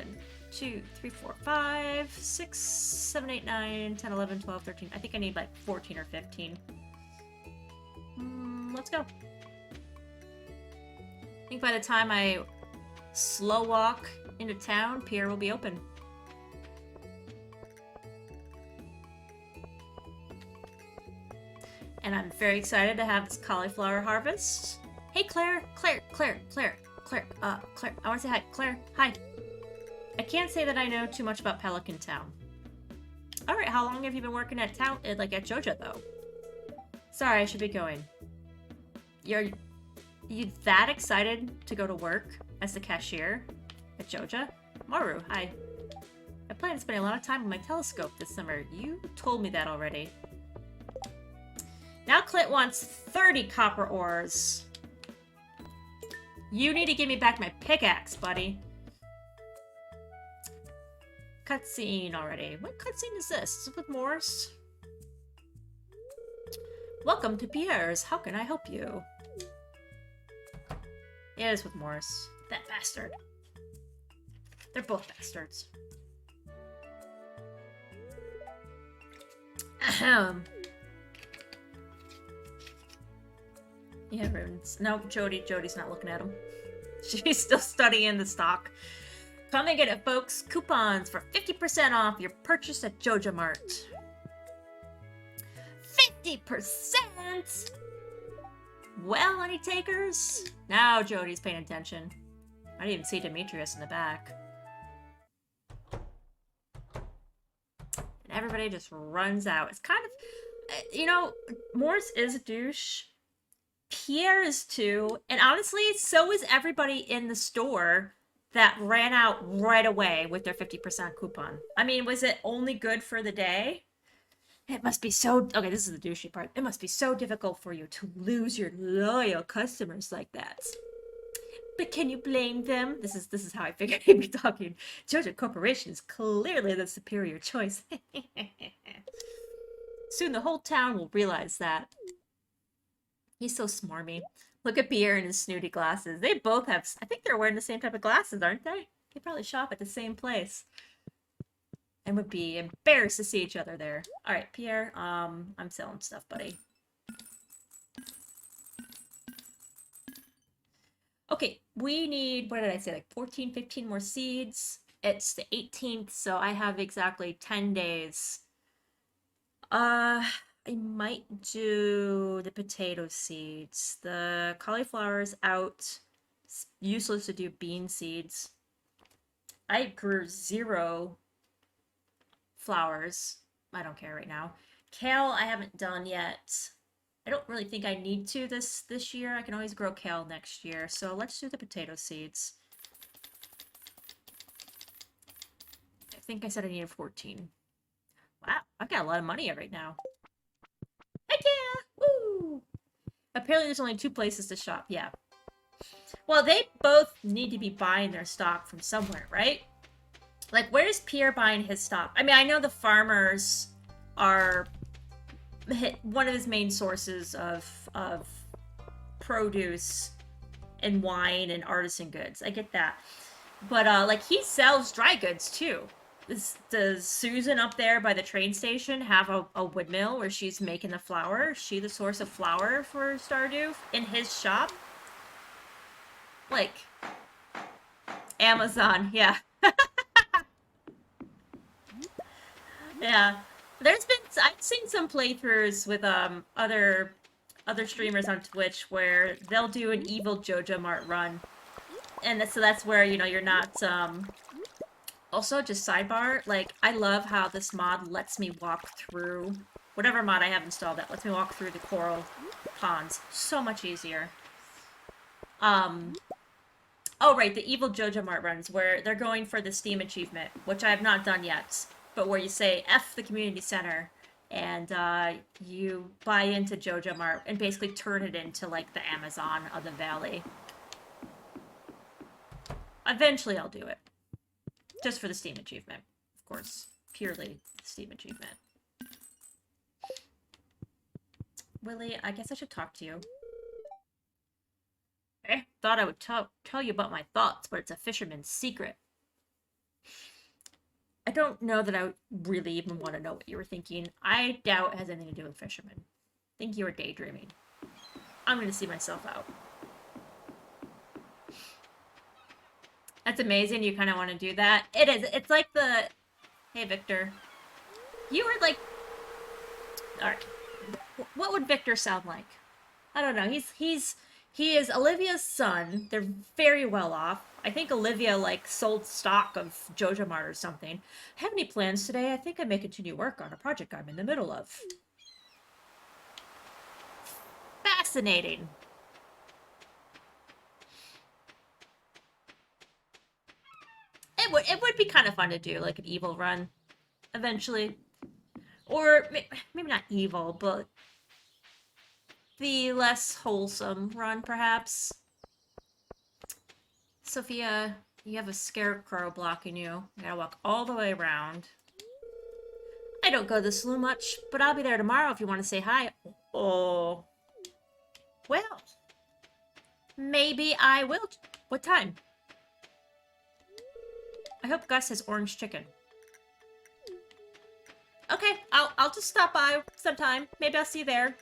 2, 3, 4, 5, 6, 7, 8, 9, 10, 11, 12, 13. I think I need, like, 14 or 15. Let's go. I think by the time I slow walk into town, Pierre will be open. And I'm very excited to have this cauliflower harvest. Hey, Claire, Claire, I want to say hi. Claire, hi. I can't say that I know too much about Pelican Town. Alright, how long have you been working at town, like at Joja, though? Sorry, I should be going. You that excited to go to work as the cashier at Joja? Maru, hi. I plan to spend a lot of time with my telescope this summer. You told me that already. Now Clint wants 30 copper ores. You need to give me back my pickaxe, buddy. Cutscene already. What cutscene is this? Is it with Morris? Welcome to Pierre's. How can I help you? It is with Morris. That bastard. They're both bastards. Ahem. Yeah, runes. No, Jody's not looking at him. She's still studying the stock. Come and get it, folks. Coupons for 50% off your purchase at Joja Mart. 50%? Well, any takers? Now Jody's paying attention. I didn't even see Demetrius in the back. And everybody just runs out. It's kind of, you know, Morris is a douche. Pierre is too. And honestly, so is everybody in the store that ran out right away with their 50% coupon. I mean, was it only good for the day? It must be so... Okay, this is the douchey part. It must be so difficult for you to lose your loyal customers like that. But can you blame them? This is how I figured he'd be talking. Joja Corporation is clearly the superior choice. Soon the whole town will realize that. He's so smarmy. Look at Pierre and his snooty glasses. They both have... I think they're wearing the same type of glasses, aren't they? They probably shop at the same place. and would be embarrassed to see each other there. All right, Pierre, I'm selling stuff, buddy. Okay, we need, what did I say, like 14, 15 more seeds. It's the 18th, so I have exactly 10 days. I might do the potato seeds. The cauliflower's out. It's useless to do bean seeds. I grew 0 flowers. I don't care right now. Kale I haven't done yet. I don't really think I need to this year. I can always grow kale next year. So let's do the potato seeds. I think I said I needed 14. Wow, I've got a lot of money right now. Heck yeah! Woo! Apparently there's only 2 places to shop. Yeah. Well, they both need to be buying their stock from somewhere, right? Like, where's Pierre buying his stock? I mean, I know the farmers are one of his main sources of produce and wine and artisan goods. I get that. But, like, he sells dry goods, too. Does Susan up there by the train station have a wood mill where she's making the flour? Is she the source of flour for Stardew in his shop? Like, Amazon, yeah. Yeah. I've seen some playthroughs with other streamers on Twitch where they'll do an evil Jojo Mart run. And so that's where, you know, you're not also, just sidebar, like, I love how this mod lets me walk through whatever mod I have installed that lets me walk through the coral ponds. So much easier. Oh, right, the evil Jojo Mart runs, where they're going for the Steam achievement, which I have not done yet, but where you say F the community center, and you buy into Jojo Mart and basically turn it into, like, the Amazon of the Valley. Eventually I'll do it. Just for the Steam achievement, of course. Purely the Steam achievement. Willie, I guess I should talk to you. I thought I would tell you about my thoughts, but it's a fisherman's secret. I don't know that I really even want to know what you were thinking. I doubt it has anything to do with fishermen. I think you were daydreaming. I'm going to see myself out. That's amazing. You kind of want to do that. It is. It's like the... Hey, Victor. You were like... Alright. What would Victor sound like? I don't know. He is Olivia's son. They're very well off. I think Olivia, like, sold stock of Jojo Mart or something. Have any plans today? I think I may continue work on a project I'm in the middle of. Fascinating. It would be kind of fun to do, like, an evil run. Eventually. Or, maybe not evil, but... the less wholesome run, perhaps. Sophia, you have a scarecrow blocking you. You gotta walk all the way around. I don't go to the saloon much, but I'll be there tomorrow if you want to say hi. Oh. Well. Maybe I will. What time? I hope Gus has orange chicken. Okay, I'll just stop by sometime. Maybe I'll see you there.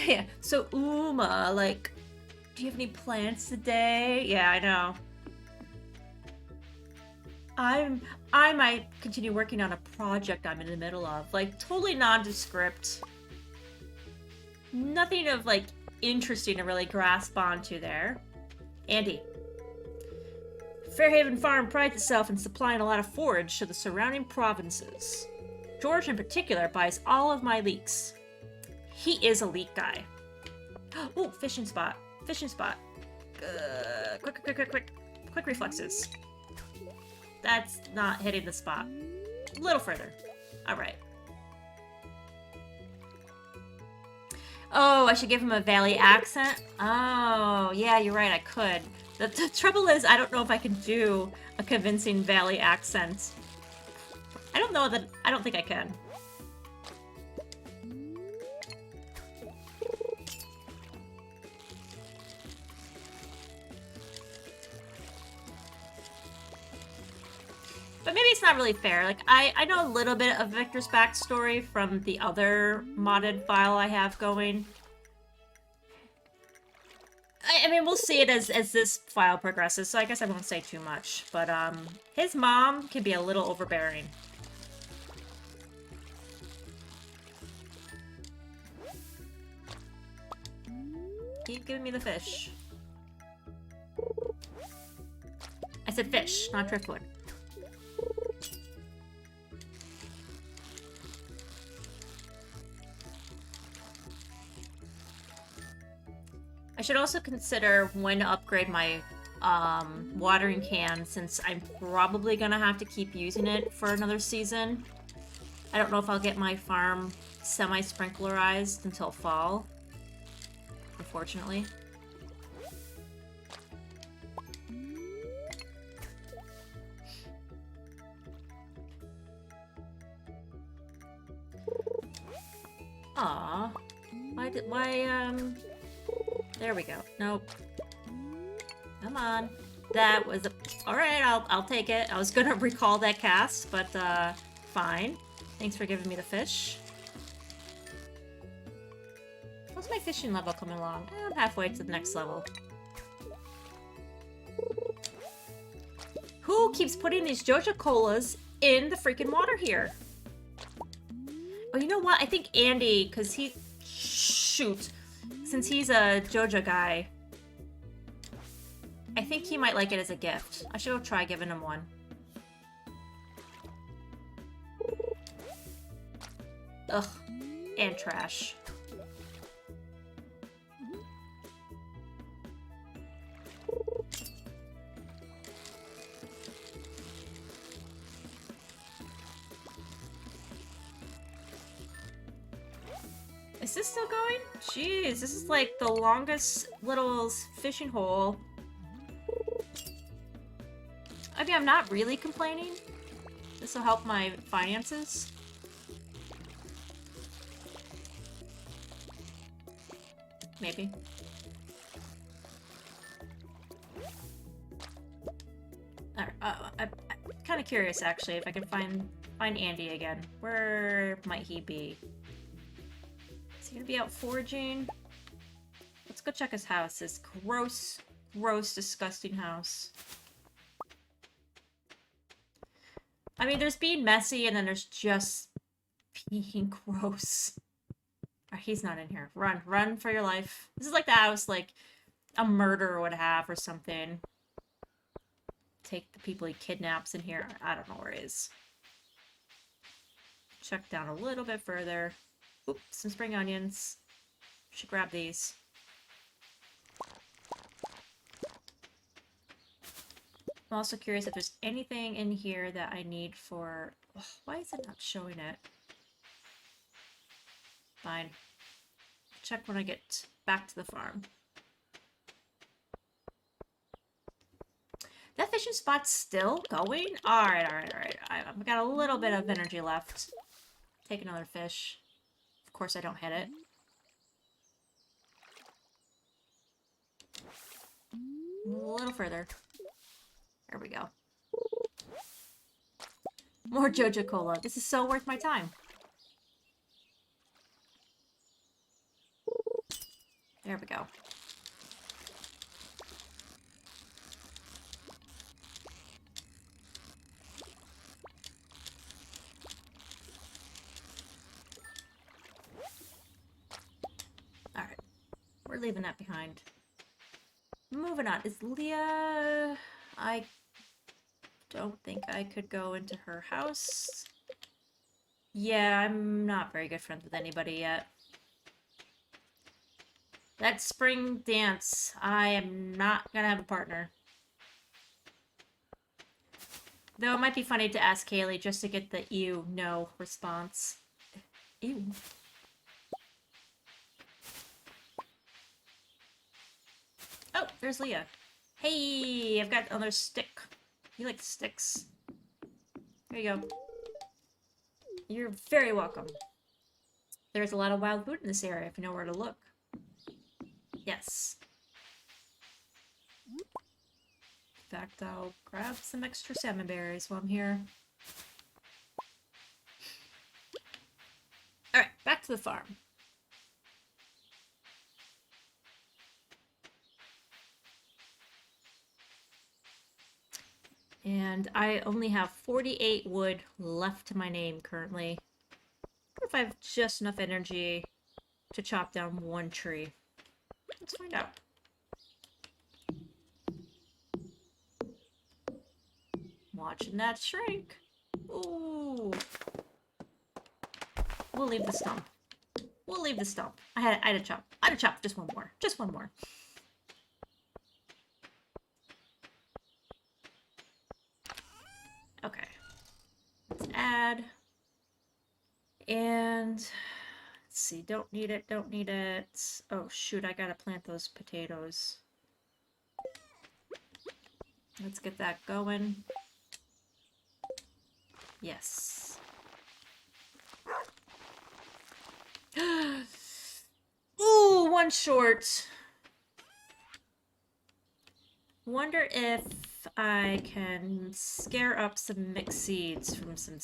Yeah, so Uma, like, do you have any plans today? Yeah, I know. I might continue working on a project I'm in the middle of, like, totally nondescript. Nothing of, like, interesting to really grasp onto there. Andy. Fairhaven Farm prides itself in supplying a lot of forage to the surrounding provinces. George in particular buys all of my leeks. He is a leek guy. Oh, fishing spot. Fishing spot. Quick reflexes. That's not hitting the spot. A little further. Alright. Oh, I should give him a valley accent? Oh, yeah, you're right, I could. The trouble is, I don't know if I can do a convincing valley accent. I don't think I can. it's not really fair. Like, I know a little bit of Victor's backstory from the other modded file I have going. I mean, we'll see it as this file progresses, so I guess I won't say too much. But, his mom can be a little overbearing. Keep giving me the fish. I said fish, not driftwood. I should also consider when to upgrade my watering can, since I'm probably gonna have to keep using it for another season. I don't know if I'll get my farm semi-sprinklerized until fall, unfortunately. Aw. There we go. Nope. Come on. That was a... Alright, I'll take it. I was gonna recall that cast, but, fine. Thanks for giving me the fish. How's my fishing level coming along? I'm halfway to the next level. Who keeps putting these Joja Colas in the freaking water here? Oh, you know what? I think Andy, because he... Shoot. Since he's a Joja guy, I think he might like it as a gift. I should go try giving him one. Ugh. And trash. Is this still going? Jeez, this is like the longest little fishing hole. I mean, I'm not really complaining. This will help my finances. Maybe. Alright, I'm kind of curious, actually, if I can find Andy again. Where might he be? Is he gonna be out foraging? Let's go check his house. His gross, disgusting house. I mean, there's being messy, and then there's just being gross. Alright, he's not in here. Run for your life. This is like the house, like, a murderer would have or something. Take the people he kidnaps in here. I don't know where he is. Check down a little bit further. Oops, some spring onions. Should grab these. I'm also curious if there's anything in here that I need for... Oh, why is it not showing it? Fine. Check when I get back to the farm. That fishing spot's still going? Alright. I've got a little bit of energy left. Take another fish. Of course I don't hit it. A little further. There we go. More Joja Cola. This is so worth my time. There we go. Alright. We're leaving that behind. Moving on. Is Leah... I don't think I could go into her house. Yeah, I'm not very good friends with anybody yet. That spring dance, I am not gonna have a partner. Though it might be funny to ask Kaylee just to get the ew, no response. Ew. Oh, there's Leah. Hey, I've got another stick. You like sticks. There you go. You're very welcome. There's a lot of wild food in this area if you know where to look. Yes. In fact, I'll grab some extra salmon berries while I'm here. Back to the farm. And I only have 48 wood left to my name currently. What if I have just enough energy to chop down one tree? Let's find out. Watching that shrink. Ooh. We'll leave the stump. We'll leave the stump. I had to chop. I had to chop just one more. Just one more. Okay. Let's add. And let's see. Don't need it. Don't need it. Oh, shoot. I gotta plant those potatoes. Let's get that going. Yes. Ooh, one short. Wonder if I can scare up some mixed seeds from some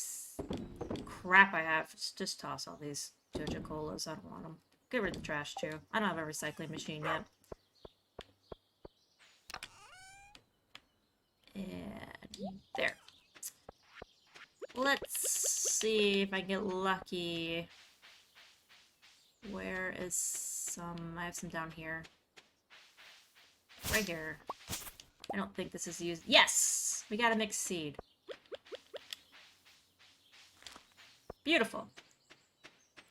crap I have. Just toss all these Jojo Colas. I don't want them. Get rid of the trash too. I don't have a recycling machine yet. And there. Let's see if I get lucky. Where is some? I have some down here. Right here. I don't think this is used. Yes! We got a mixed seed. Beautiful.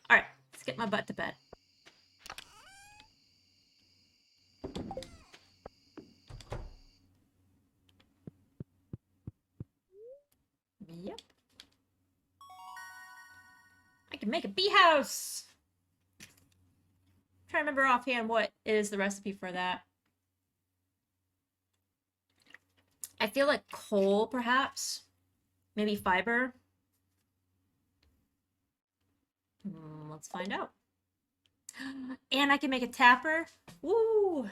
Alright, let's get my butt to bed. Yep. I can make a bee house! I'm trying to remember offhand what is the recipe for that. I feel like coal, perhaps. Maybe fiber. Let's find out. And I can make a tapper. Woo!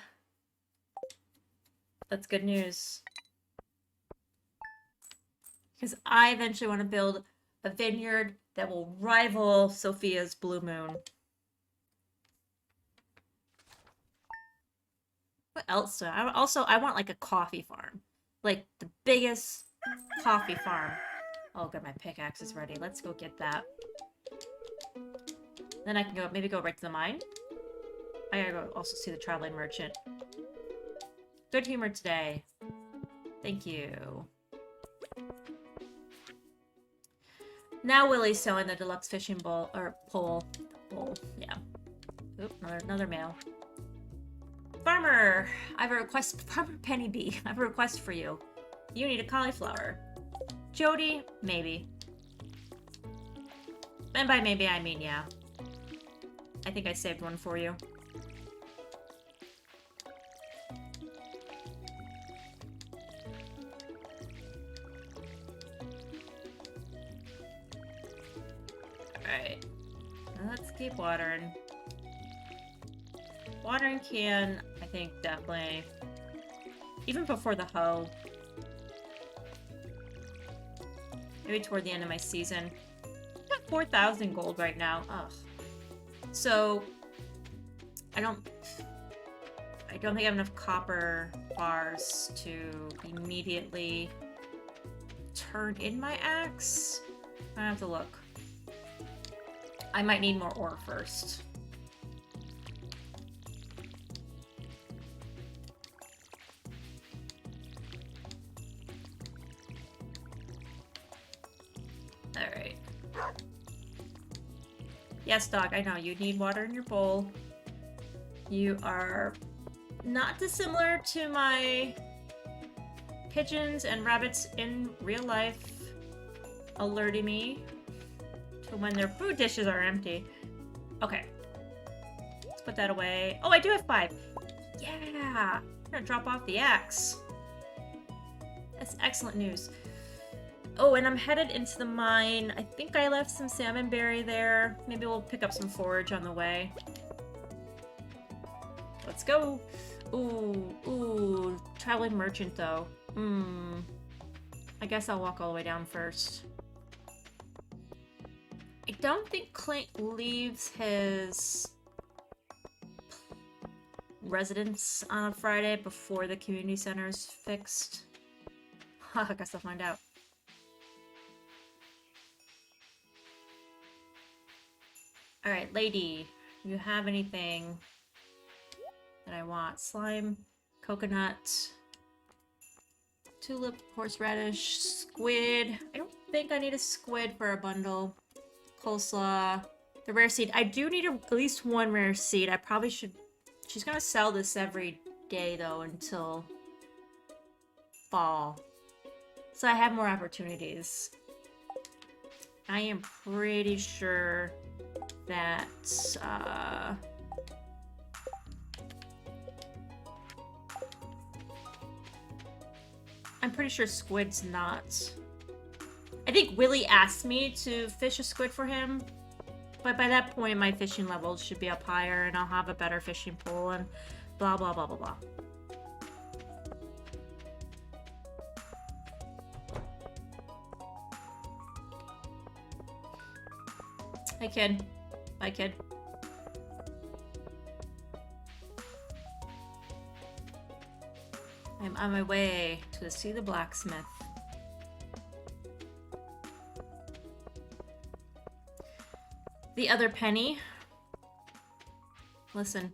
That's good news. Because I eventually want to build a vineyard that will rival Sophia's Blue Moon. What else do I also I want like a coffee farm. Like the biggest coffee farm. Oh good, my pickaxe is ready. Let's go get that. Then I can go maybe go right to the mine. I gotta go also see the traveling merchant. Good humor today. Thank you. Now Willie's selling the deluxe fishing bowl or pole. Yeah. Oop, another mail. Farmer, I have a request. Farmer Penny Bee, I have a request for you. You need a cauliflower. Jody, maybe. And by maybe I mean yeah. I think I saved one for you. Alright. Let's keep watering. Watering can, I think, definitely. Even before the hoe. Maybe toward the end of my season. I've got 4,000 gold right now. Ugh. So, I don't think I have enough copper bars to immediately turn in my axe. I have to look. I might need more ore first. Alright. Yes, dog, I know. You need water in your bowl. You are not dissimilar to my pigeons and rabbits in real life, alerting me to when their food dishes are empty. Okay. Let's put that away. Oh, I do have 5. Yeah! I'm gonna drop off the axe. That's excellent news. Oh, and I'm headed into the mine. I think I left some salmonberry there. Maybe we'll pick up some forage on the way. Let's go. Ooh. Traveling merchant, though. I guess I'll walk all the way down first. I don't think Clint leaves his residence on Friday before the community center is fixed. I guess I'll find out. Alright, lady. Do you have anything that I want? Slime, coconut, tulip, horseradish, squid. I don't think I need a squid for a bundle. Coleslaw. The rare seed. I do need at least one rare seed. I probably should... She's gonna sell this every day, though, until fall. So I have more opportunities. I am pretty sure that, I'm pretty sure squid's not... I think Willie asked me to fish a squid for him, but by that point my fishing levels should be up higher and I'll have a better fishing pole and blah blah blah blah blah. Hi kid. Bye kid. I'm on my way to see the blacksmith. The other penny. Listen.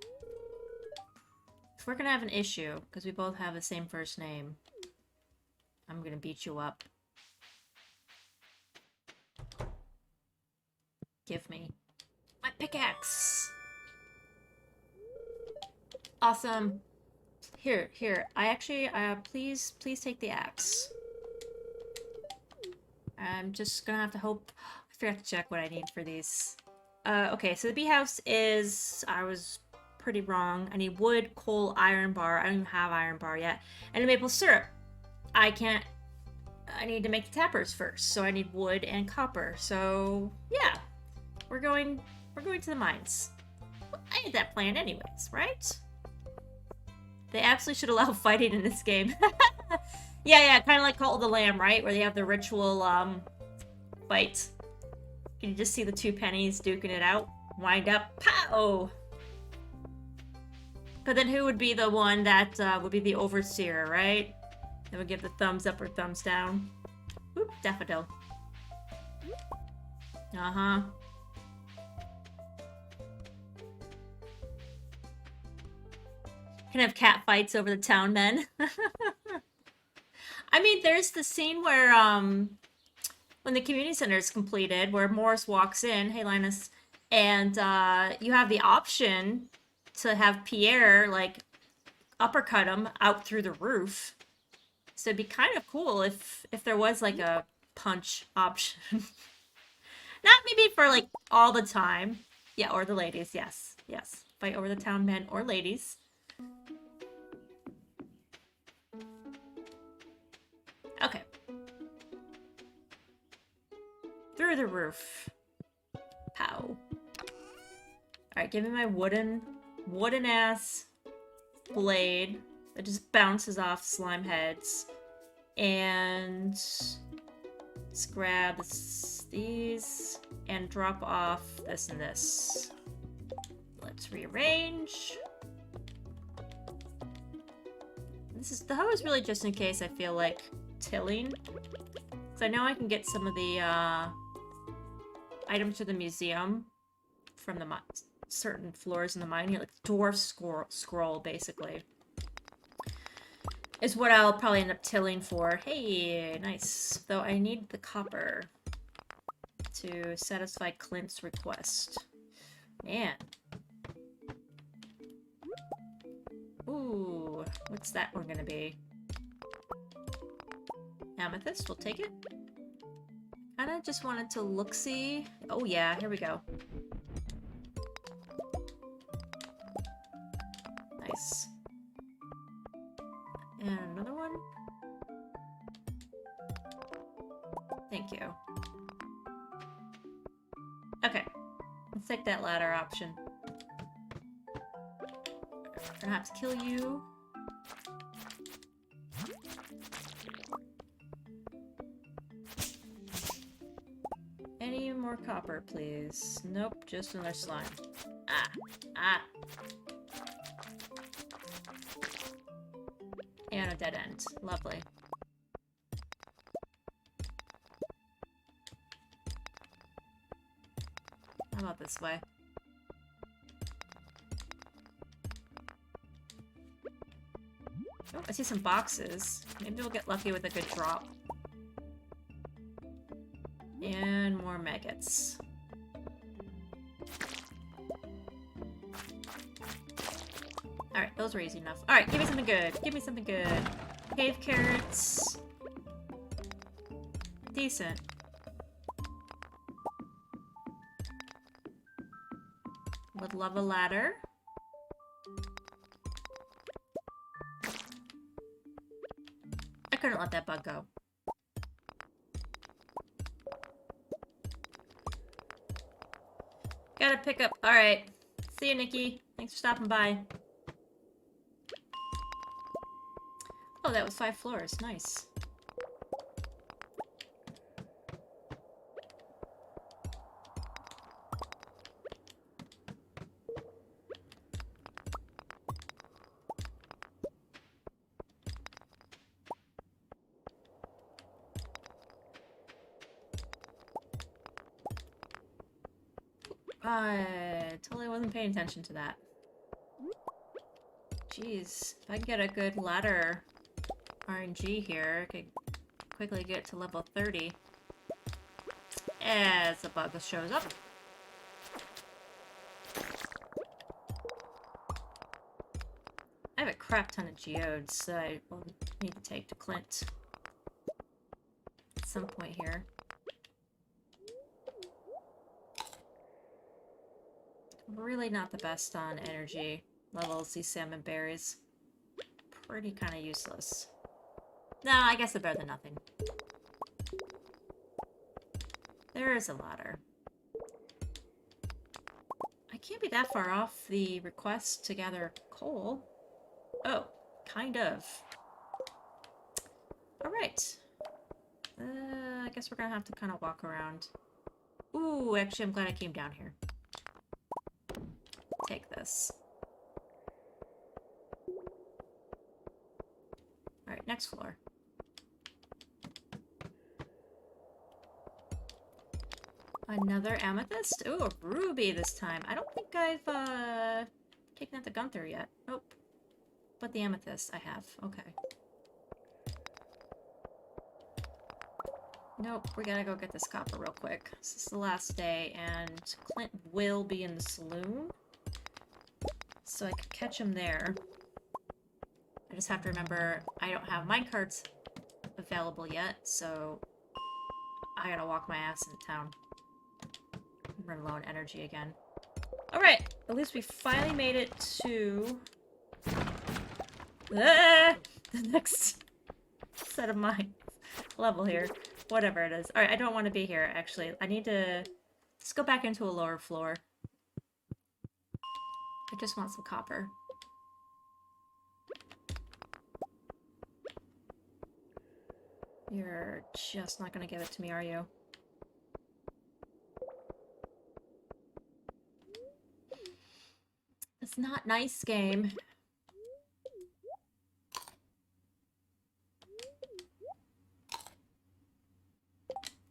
If we're gonna have an issue, because we both have the same first name, I'm gonna beat you up. Give me my pickaxe. Awesome. Here. I actually, please take the axe. I'm just gonna have to hope. I forgot to check what I need for these. Okay, so the bee house is, I was pretty wrong. I need wood, coal, iron bar. I don't even have iron bar yet. And maple syrup. I need to make the tappers first. So I need wood and copper. So, yeah. We're going to the mines. Well, I had that planned anyways, right? They absolutely should allow fighting in this game. Yeah, kind of like Cult of the Lamb, right? Where they have the ritual, fight. You can just see the two pennies duking it out. Wind up, pow! But then who would be the one that, would be the overseer, right? That would give the thumbs up or thumbs down. Oop, daffodil. Uh-huh. Can have cat fights over the town men. I mean, there's the scene where, when the community center is completed, where Morris walks in, hey Linus, and you have the option to have Pierre, like, uppercut him out through the roof. So it'd be kind of cool if there was, like, a punch option. Not maybe for, like, all the time. Yeah, or the ladies, yes. Fight over the town men or ladies. Okay. Through the roof. Pow. Alright, give me my wooden ass blade that just bounces off slime heads. And let's grab these and drop off this and this. Let's rearrange. The hoe is really just in case I feel like tilling. Because I know I can get some of the items to the museum from the certain floors in the mine here, like dwarf scroll, basically. Is what I'll probably end up tilling for. Hey, nice. Though I need the copper to satisfy Clint's request. Man. Ooh, what's that one gonna be? Amethyst, we'll take it. Kinda just wanted to look-see. Oh yeah, here we go. Nice. And another one. Thank you. Okay, let's take that ladder option. Perhaps kill you. Any more more copper, please. Nope, just another slime. Ah. Ah. And a dead end. Lovely. How about this way? Oh, I see some boxes. Maybe we'll get lucky with a good drop. And more maggots. Alright, those were easy enough. Alright, give me something good. Give me something good. Cave carrots. Decent. Would love a ladder. I couldn't let that bug go. Gotta pick up. Alright. See you, Nikki. Thanks for stopping by. Oh, that was 5 floors. Nice. I totally wasn't paying attention to that. Jeez, if I can get a good ladder RNG here, I could quickly get to level 30. As the bug shows up. I have a crap ton of geodes that I will need to take to Clint at some point here. Really not the best on energy levels, these salmon berries. Pretty kind of useless. No, I guess they're better than nothing. There is a ladder. I can't be that far off the request to gather coal. Oh, kind of. Alright. I guess we're gonna have to kind of walk around. Ooh, actually, I'm glad I came down here. Take this. Alright, next floor. Another amethyst? Ooh, a ruby this time. I don't think I've taken out the Gunther yet. Nope. But the amethyst I have. Okay. Nope, we gotta go get this copper real quick. This is the last day, and Clint will be in the saloon. So I could catch him there. I just have to remember I don't have minecarts available yet, so I gotta walk my ass into town. I'm running low on energy again. Alright, at least we finally made it to the next set of mines level here. Whatever it is. Alright, I don't want to be here, actually. I need to... Let's go back into a lower floor. I just want some copper. You're just not gonna give it to me, are you? It's not nice, game.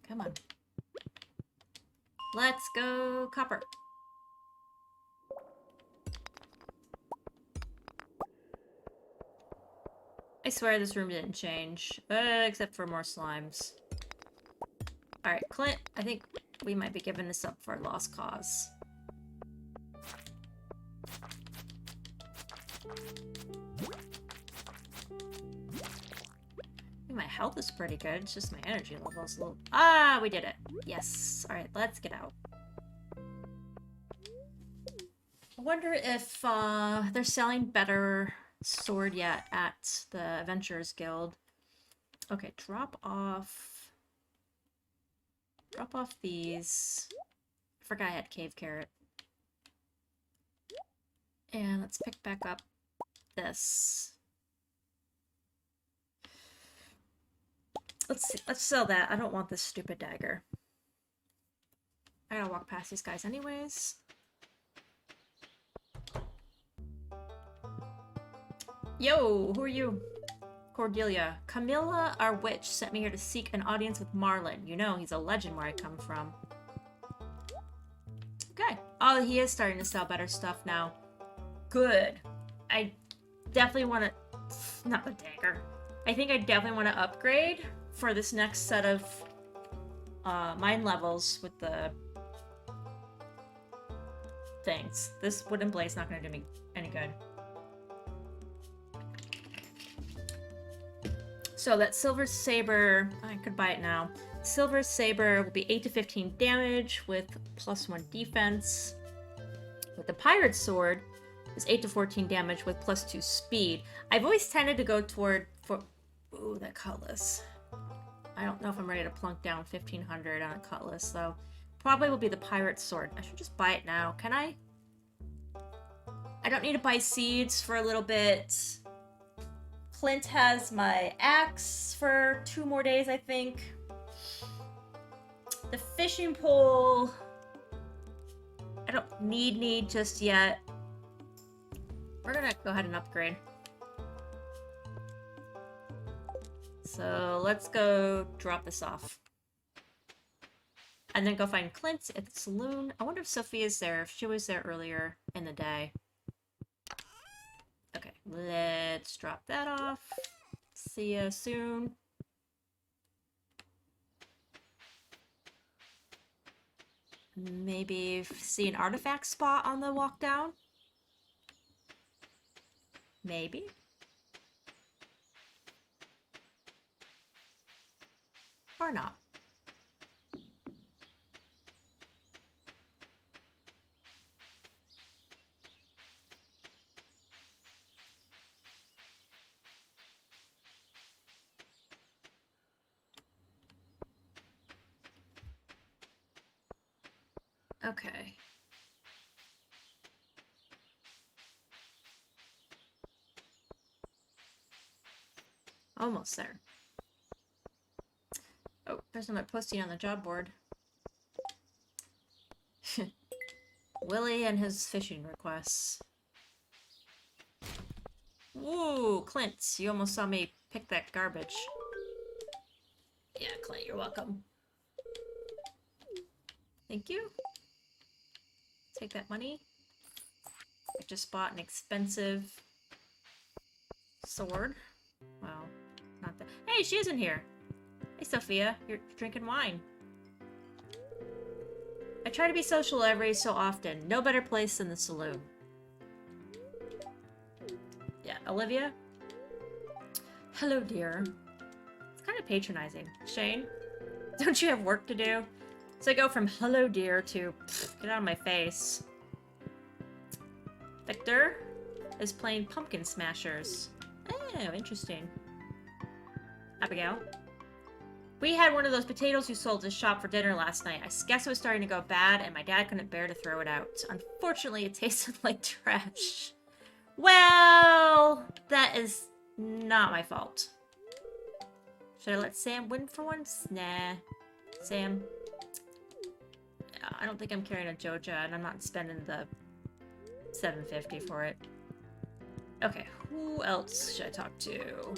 Come on. Let's go copper. I swear this room didn't change, except for more slimes. Alright, Clint, I think we might be giving this up for a lost cause. I think my health is pretty good, it's just my energy level is a little... Ah, we did it! Yes. Alright, let's get out. I wonder if they're selling better sword yet at the Adventurers Guild. Okay, drop off these. I forgot I had cave carrot. And let's pick back up this. Let's see, let's sell that. I don't want this stupid dagger. gotta walk past these guys anyways. Yo, who are you? Cordelia. Camilla, our witch, sent me here to seek an audience with Marlin. You know, he's a legend where I come from. Okay. Oh, he is starting to sell better stuff now. Good. I definitely want to... Not the dagger. I think I definitely want to upgrade for this next set of mine levels with the things. This wooden blade's not going to do me any good. So that silver saber, I could buy it now. Silver saber will be 8 to 15 damage with +1 defense. With the pirate sword, it's 8 to 14 damage with +2 speed. I've always tended to go toward ooh, that cutlass. I don't know if I'm ready to plunk down 1500 on a cutlass, though. Probably will be the pirate sword. I should just buy it now. Can I? I don't need to buy seeds for a little bit. Clint has my axe for 2 more days, I think. The fishing pole, I don't need just yet. We're gonna go ahead and upgrade. So let's go drop this off. And then go find Clint at the saloon. I wonder if Sophia's there, if she was there earlier in the day. Okay, let's drop that off. See ya soon. Maybe see an artifact spot on the walk down? Maybe. Or not. Okay. Almost there. Oh, there's another posting on the job board. Willie and his fishing requests. Woo, Clint, you almost saw me pick that garbage. Yeah, Clint, you're welcome. Thank you. Take that money. I just bought an expensive sword. Well, not that. Hey, she isn't here. Hey, Sophia, you're drinking wine. I try to be social every so often. No better place than the saloon. Yeah, Olivia? Hello, dear. It's kind of patronizing. Shane, don't you have work to do? So I go from hello, dear to get out of my face. Victor is playing Pumpkin Smashers. Oh, interesting. Abigail? We had one of those potatoes you sold at the shop for dinner last night. I guess it was starting to go bad, and my dad couldn't bear to throw it out. Unfortunately, it tasted like trash. Well, that is not my fault. Should I let Sam win for once? Nah. Sam. I don't think I'm carrying a Joja, and I'm not spending the $7.50 for it. Okay, who else should I talk to?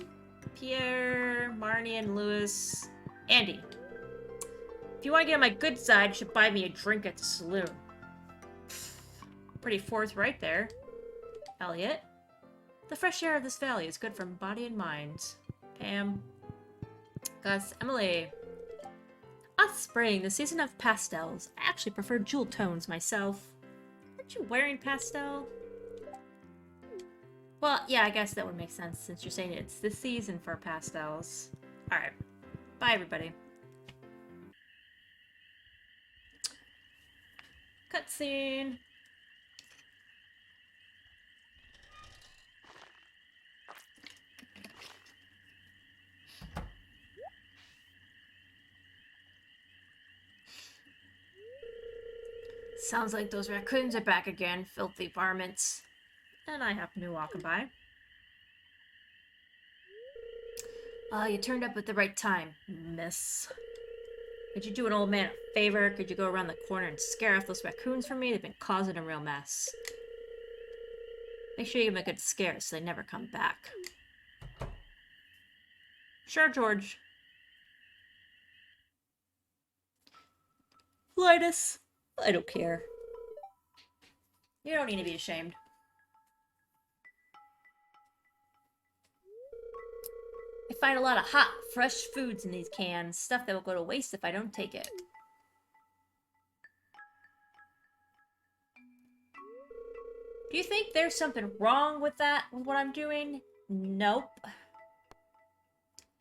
Pierre, Marnie, and Louis. Andy. If you want to get on my good side, you should buy me a drink at the saloon. Pretty forthright there. Elliot. The fresh air of this valley is good for body and mind. Pam. Gus. Emily. Spring, the season of pastels. I actually prefer jewel tones myself. Aren't you wearing pastel? Well, yeah, I guess that would make sense since you're saying it's the season for pastels. Alright. Bye, everybody. Cutscene. Sounds like those raccoons are back again, filthy varmints. And I happen to be walking by. You turned up at the right time, miss. Could you do an old man a favor? Could you go around the corner and scare off those raccoons for me? They've been causing a real mess. Make sure you give them a good scare so they never come back. Sure, George. Linus, I don't care. You don't need to be ashamed. I find a lot of hot, fresh foods in these cans. Stuff that will go to waste if I don't take it. Do you think there's something wrong with that, with what I'm doing? Nope.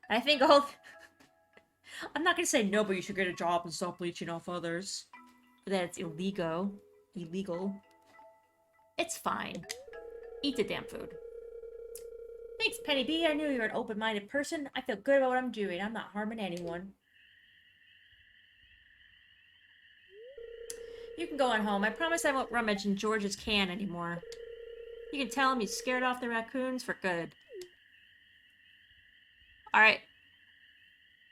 I think all... I'm not gonna say no, but you should get a job and stop leeching off others. That it's illegal. Illegal. It's fine. Eat the damn food. Thanks, Penny B. I knew you were an open-minded person. I feel good about what I'm doing. I'm not harming anyone. You can go on home. I promise I won't rummage in George's can anymore. You can tell him you scared off the raccoons for good. Alright.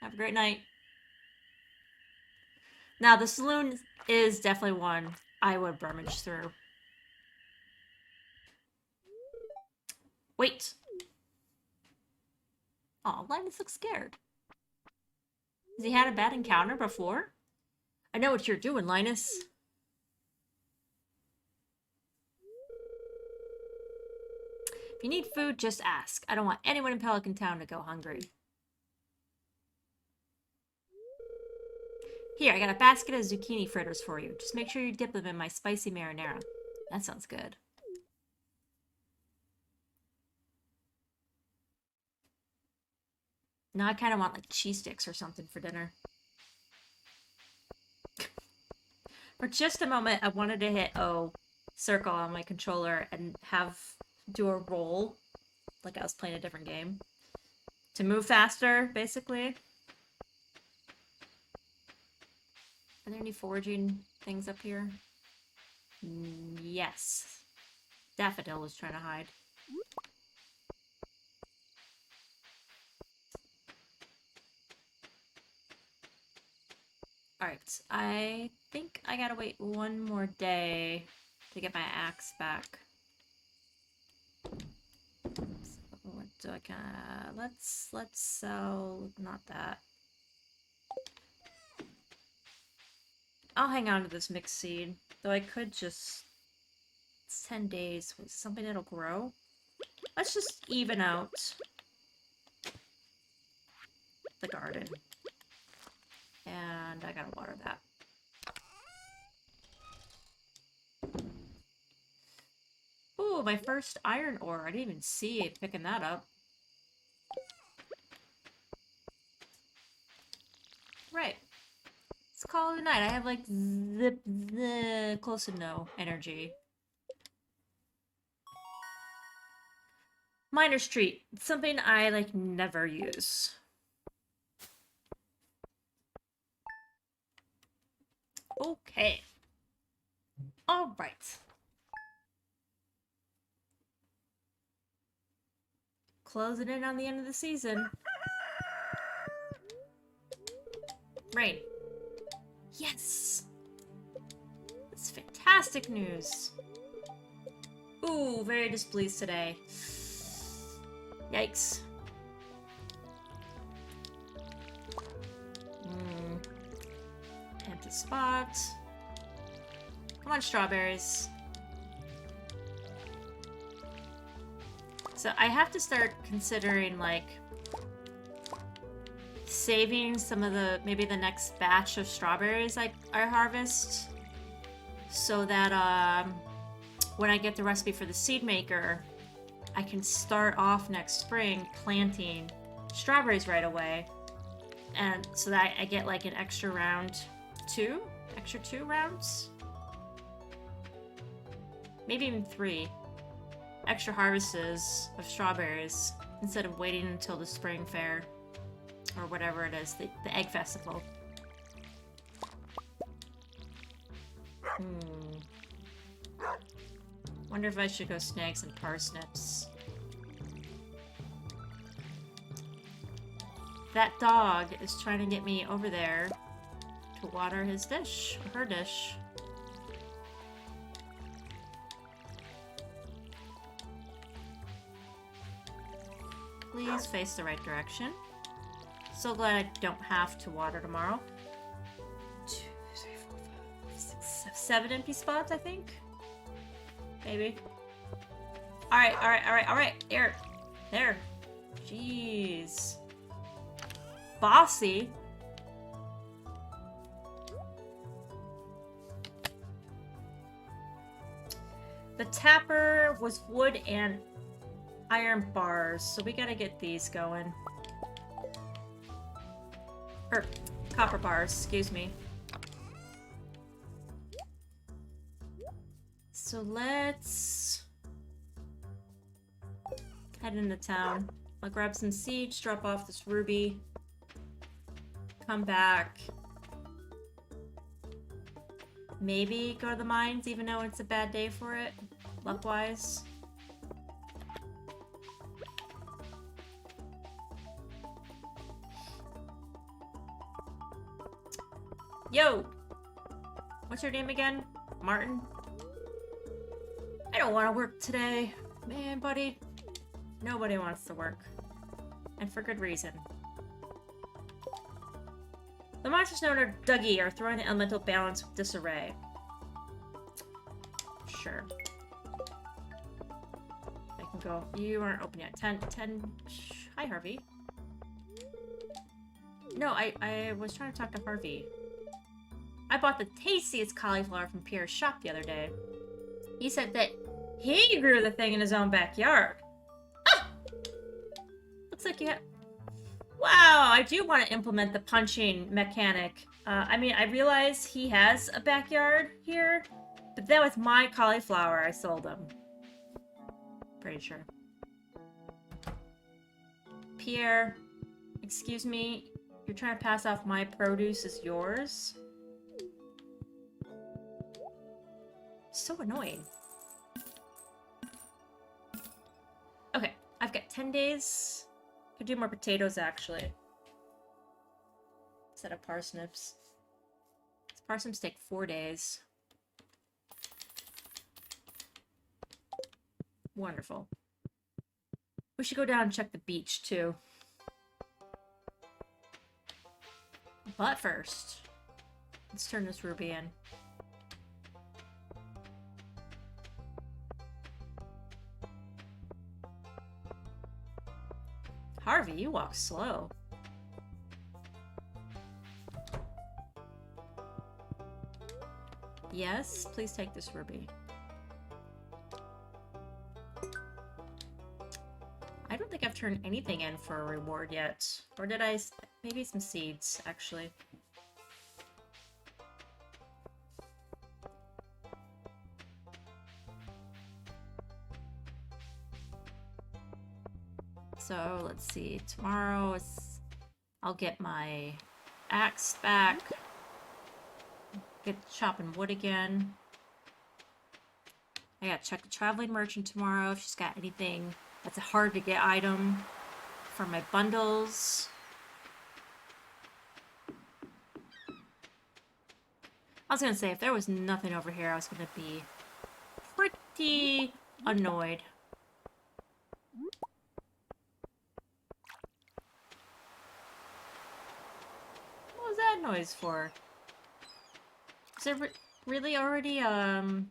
Have a great night. Now, the saloon is definitely one I would rummage through. Wait. Aw, Linus looks scared. Has he had a bad encounter before? I know what you're doing, Linus. If you need food, just ask. I don't want anyone in Pelican Town to go hungry. Here, I got a basket of zucchini fritters for you. Just make sure you dip them in my spicy marinara. That sounds good. Now I kind of want like cheese sticks or something for dinner. For just a moment, I wanted to hit circle on my controller and do a roll, like I was playing a different game, to move faster, basically. Are there any foraging things up here? Yes. Daffodil was trying to hide. Alright, I think I gotta wait one more day to get my axe back. So what do I kinda... Let's sell... not that. I'll hang on to this mixed seed, though I could just... It's 10 days. Was something that'll grow? Let's just even out the garden. And I gotta water that. Ooh, my first iron ore. I didn't even see it picking that up. Right. Let's call it a night. I have like close to no energy. Miner's treat. It's something I like never use. Okay. All right. Closing in on the end of the season. Rain. Yes! That's fantastic news. Ooh, very displeased today. Yikes. Empty spot. Come on, strawberries. So I have to start considering, like, saving some of maybe the next batch of strawberries I harvest, so that when I get the recipe for the seed maker, I can start off next spring planting strawberries right away, and so that I get like an extra extra two rounds, maybe even 3 extra harvests of strawberries instead of waiting until the spring fair. Or whatever it is, the egg festival. Wonder if I should go snag some parsnips. That dog is trying to get me over there to water his dish, or her dish. Please face the right direction. So glad I don't have to water tomorrow. 2, 3, 4, 5, 6, 7 empty spots, I think. Maybe. Alright, alright, alright, alright. There. Jeez. Bossy. The tapper was wood and iron bars, so we gotta get these going. Or copper bars, excuse me. So let's head into town. I'll grab some seeds, drop off this ruby, come back. Maybe go to the mines, even though it's a bad day for it, luck-wise. Yo! What's your name again? Martin? I don't want to work today. Man, buddy. Nobody wants to work. And for good reason. The monsters known as Dougie are throwing the elemental balance with disarray. Sure. I can go. You aren't open yet. 10. Hi, Harvey. No, I was trying to talk to Harvey. I bought the tastiest cauliflower from Pierre's shop the other day. He said that he grew the thing in his own backyard. Ah! Looks like you have... Wow, I do want to implement the punching mechanic. I mean, I realize he has a backyard here, but that was my cauliflower I sold him. Pretty sure. Pierre, excuse me, you're trying to pass off my produce as yours? So annoying. Okay, I've got 10 days. Could do more potatoes, actually. Instead of parsnips. Parsnips take 4 days. Wonderful. We should go down and check the beach, too. But first, let's turn this ruby in. Harvey, you walk slow. Yes, please take this ruby. I don't think I've turned anything in for a reward yet. Or did I? Maybe some seeds, actually. So, let's see. Tomorrow I'll get my axe back. Get chopping wood again. I gotta check the traveling merchant tomorrow if she's got anything that's a hard to get item for my bundles. I was gonna say, if there was nothing over here, I was gonna be pretty annoyed. What was that noise for? Is there really already, oh,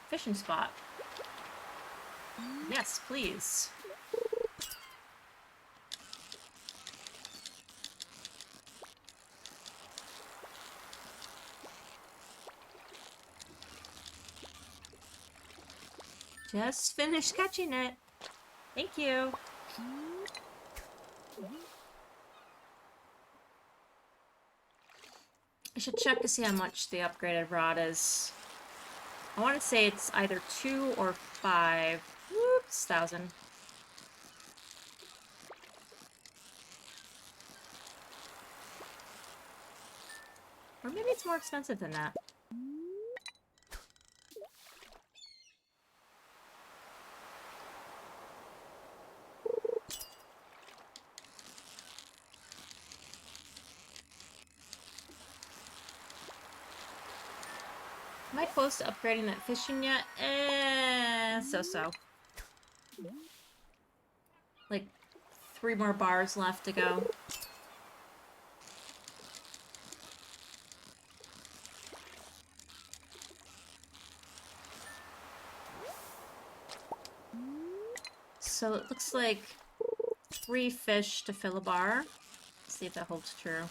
fishing spot. Yes, please. Just finished catching it. Thank you. I should check to see how much the upgraded rod is. I want to say it's either 2 or 5. Whoops, 1,000. Or maybe it's more expensive than that. Am I close to upgrading that fishing yet? So-so. Like, 3 more bars left to go. So it looks like 3 fish to fill a bar. Let's see if that holds true.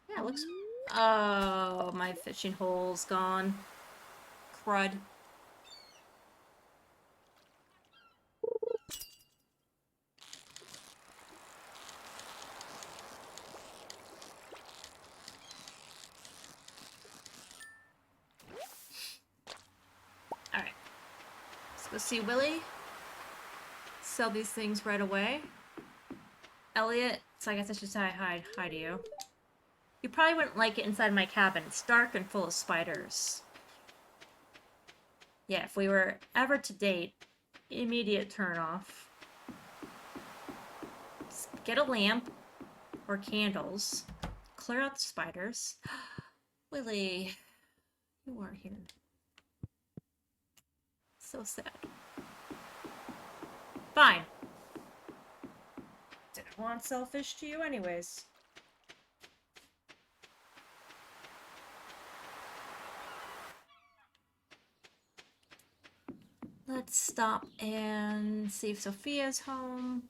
Yeah, it looks... Oh, my fishing hole's gone. Crud. Alright. Let's go see Willy. Sell these things right away. Elliot, so I guess I should say hi to you. You probably wouldn't like it inside my cabin. It's dark and full of spiders. Yeah, if we were ever to date, immediate turn off. Get a lamp or candles. Clear out the spiders. Willy, you aren't here. So sad. Fine. Didn't want selfish to you anyways. Let's stop and see if Sophia's home.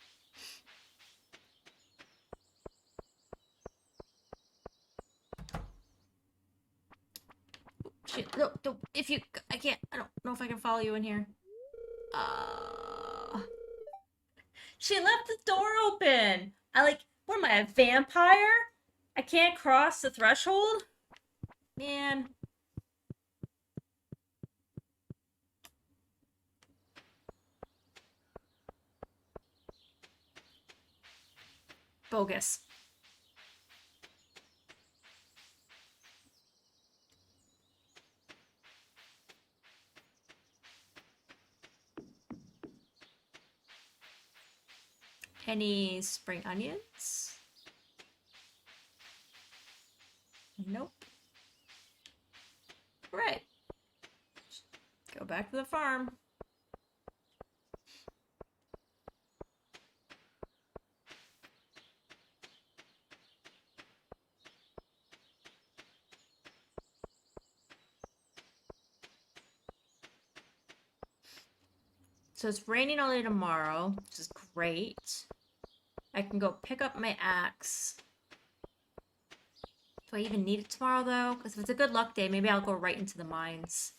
Shit, no, if you, I can't, I don't know if I can follow you in here. She left the door open. What am I, a vampire? I can't cross the threshold? Man. Bogus. Any spring onions? Nope. Right. Go back to the farm. So it's raining all day tomorrow, which is great. I can go pick up my axe. Do I even need it tomorrow, though? Because if it's a good luck day, maybe I'll go right into the mines.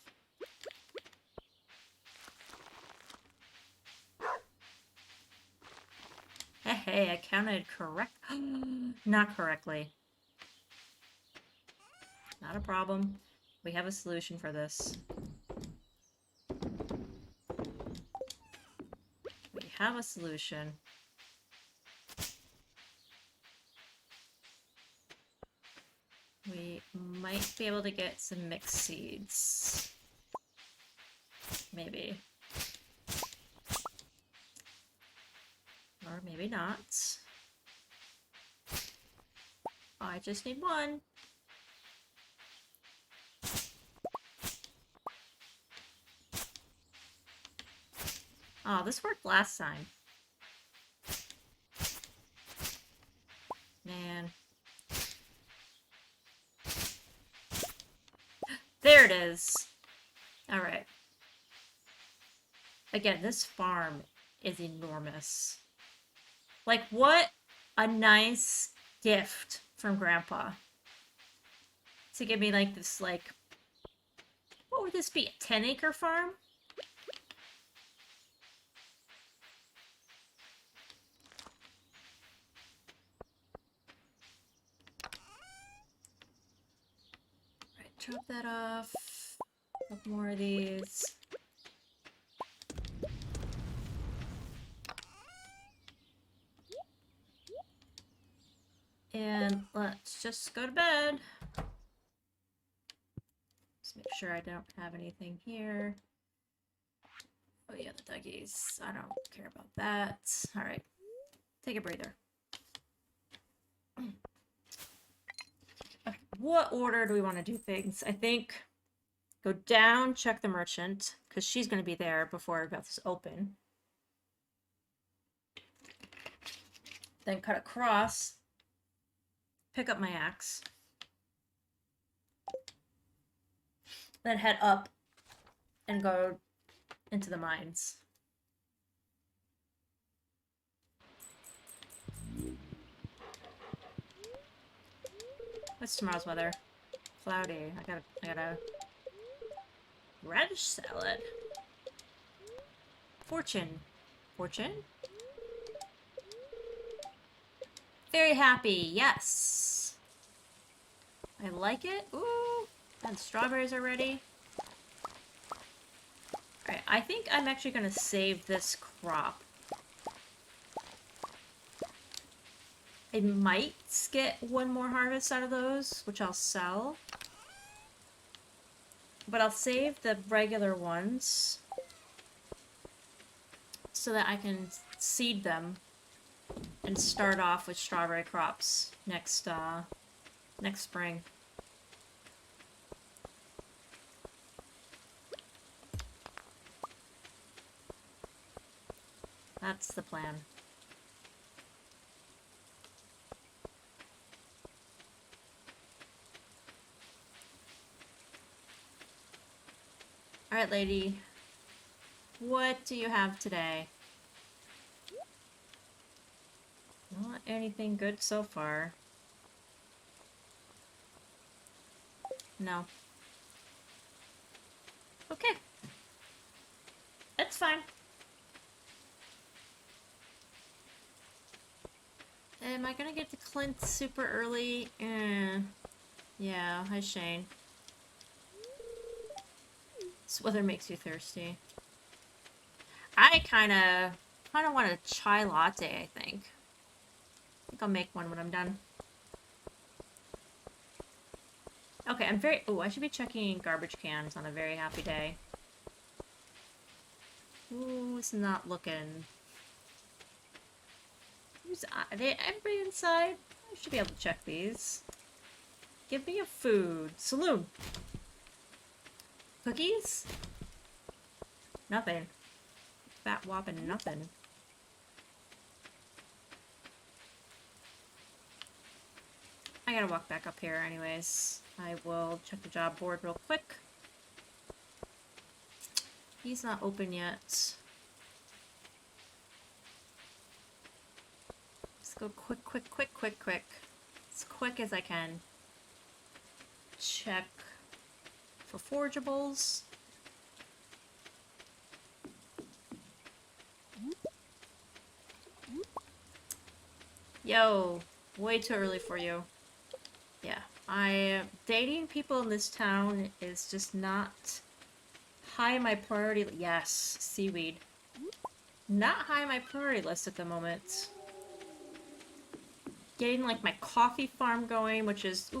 Hey, I counted not correctly. Not a problem. We have a solution for this. We have a solution. We might be able to get some mixed seeds. Maybe. Or maybe not. I just need one. Oh, this worked last time. Man. There it is. Alright. Again, this farm is enormous. Like, what a nice gift from Grandpa. To give me, like, this, like... What would this be? A 10-acre farm? Alright, chop that off. A couple more of these. And let's just go to bed. Just make sure I don't have anything here. Oh yeah, the duggies. I don't care about that. Alright. Take a breather. what order do we want to do things? I think go down, check the merchant, because she's going to be there before everybody else is open. Then cut across, pick up my axe. Then head up and go into the mines. What's tomorrow's weather? Cloudy. I gotta radish salad. Fortune. Fortune? Very happy, yes. I like it. Ooh, and strawberries are ready. Alright, I think I'm actually gonna save this crop. I might get one more harvest out of those, which I'll sell. But I'll save the regular ones so that I can seed them and start off with strawberry crops next spring. That's the plan. Alright, lady. What do you have today? Not anything good so far. No. Okay. That's fine. Am I gonna get to Clint super early? Yeah, hi Shane. This weather makes you thirsty. I kinda want a chai latte, I think. I'll make one when I'm done. Okay, I should be checking garbage cans on a very happy day. Ooh, it's not looking... Everybody inside? I should be able to check these. Give me a food. Saloon. Cookies? Nothing. Fat whopping nothing. I gotta walk back up here anyways. I will check the job board real quick. He's not open yet. Let's go quick. As quick as I can. Check for forgeables. Yo, way too early for you. Yeah, dating people in this town is just not high on my priority. Yes, seaweed. Not high on my priority list at the moment. Getting like my coffee farm going, which is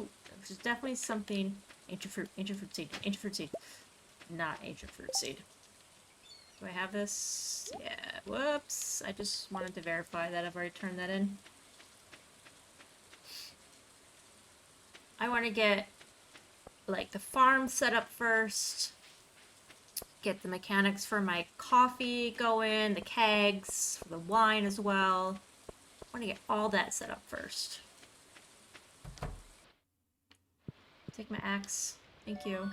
definitely something. Ancient fruit seed. Not ancient fruit seed. Do I have this? Yeah. Whoops. I just wanted to verify that I've already turned that in. I want to get like the farm set up first. Get the mechanics for my coffee going, the kegs, for the wine as well. I want to get all that set up first. Take my axe. Thank you.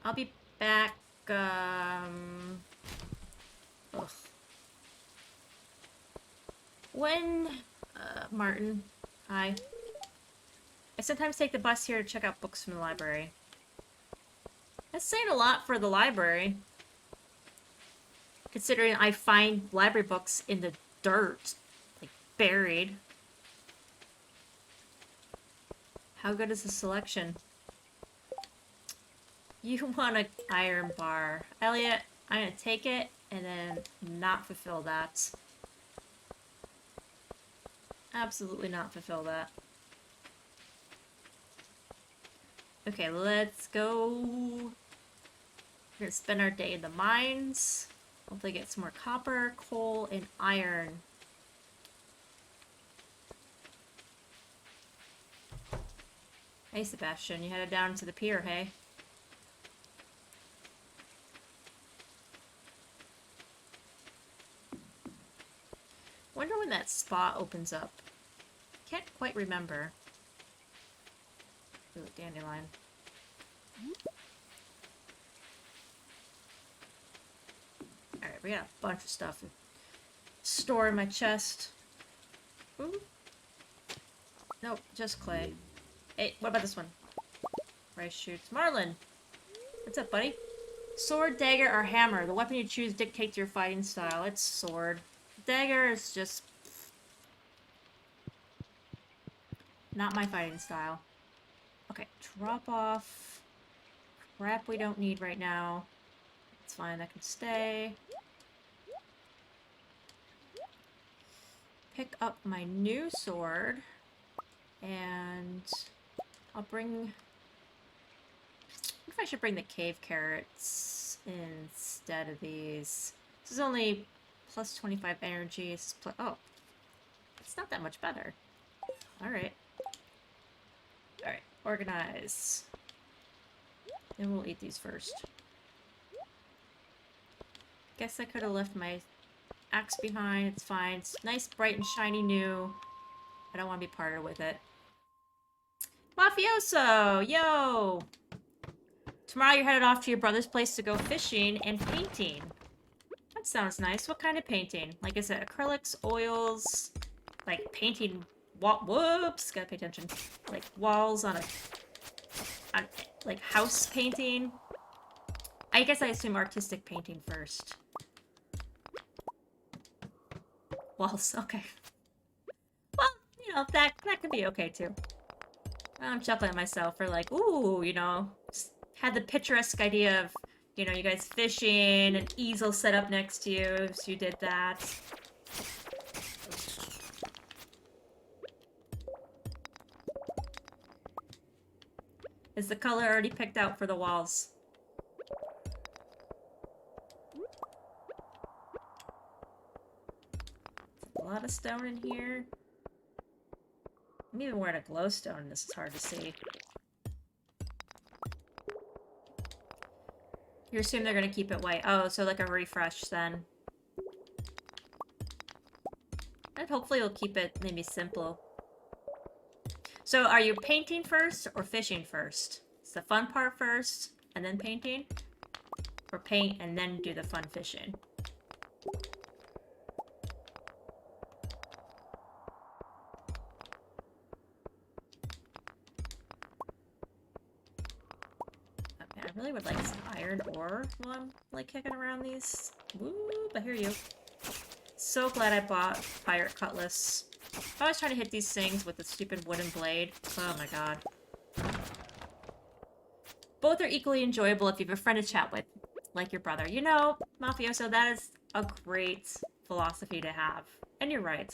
I'll be back, when, Martin, hi. I sometimes take the bus here to check out books from the library. That's saying a lot for the library. Considering I find library books in the dirt. Like, buried. How good is the selection? You want an iron bar. Elliot, I'm gonna take it and then not fulfill that. Absolutely not fulfill that. Okay, let's go. We're gonna spend our day in the mines. Hopefully get some more copper, coal, and iron. Hey, Sebastian, you headed down to the pier, hey? Wonder when that spot opens up. Can't quite remember. Ooh, dandelion. Alright, we got a bunch of stuff to store in my chest. Ooh. Nope, just clay. Hey, what about this one? Rice shoots. Marlin! What's up, buddy? Sword, dagger, or hammer. The weapon you choose dictates your fighting style. It's sword. Dagger is just... not my fighting style. Okay, drop off. Crap we don't need right now. It's fine, that can stay. Pick up my new sword. And... I'll bring... I wonder if I should bring the cave carrots instead of these. This is only plus 25 energy. Oh, it's not that much better. Alright. Alright, organize. Then we'll eat these first. Guess I could have left my axe behind. It's fine. It's nice, bright, and shiny new. I don't want to be parted with it. Mafioso! Yo! Tomorrow you're headed off to your brother's place to go fishing and painting. That sounds nice. What kind of painting? Like I said, acrylics, oils, like painting whoops, gotta pay attention. Like walls on like house painting. I guess I assume artistic painting first. Walls, okay. Well, you know, that could be okay too. I'm chuckling at myself for like, ooh, you know, had the picturesque idea of, you know, you guys fishing, an easel set up next to you, so you did that. Is the color already picked out for the walls? A lot of stone in here. I'm even wearing a glowstone, and this is hard to see. You assume they're gonna keep it white. Oh, so like a refresh then. And hopefully it'll keep it maybe simple. So are you painting first or fishing first? Is the fun part first and then painting? Or paint and then do the fun fishing? Okay, I really would like some iron ore while I'm like kicking around these. Woo, I hear you. So glad I bought Pirate Cutlass. I was trying to hit these things with the stupid wooden blade. Oh my god. Both are equally enjoyable if you have a friend to chat with, like your brother. You know, Mafioso, that is a great philosophy to have. And you're right.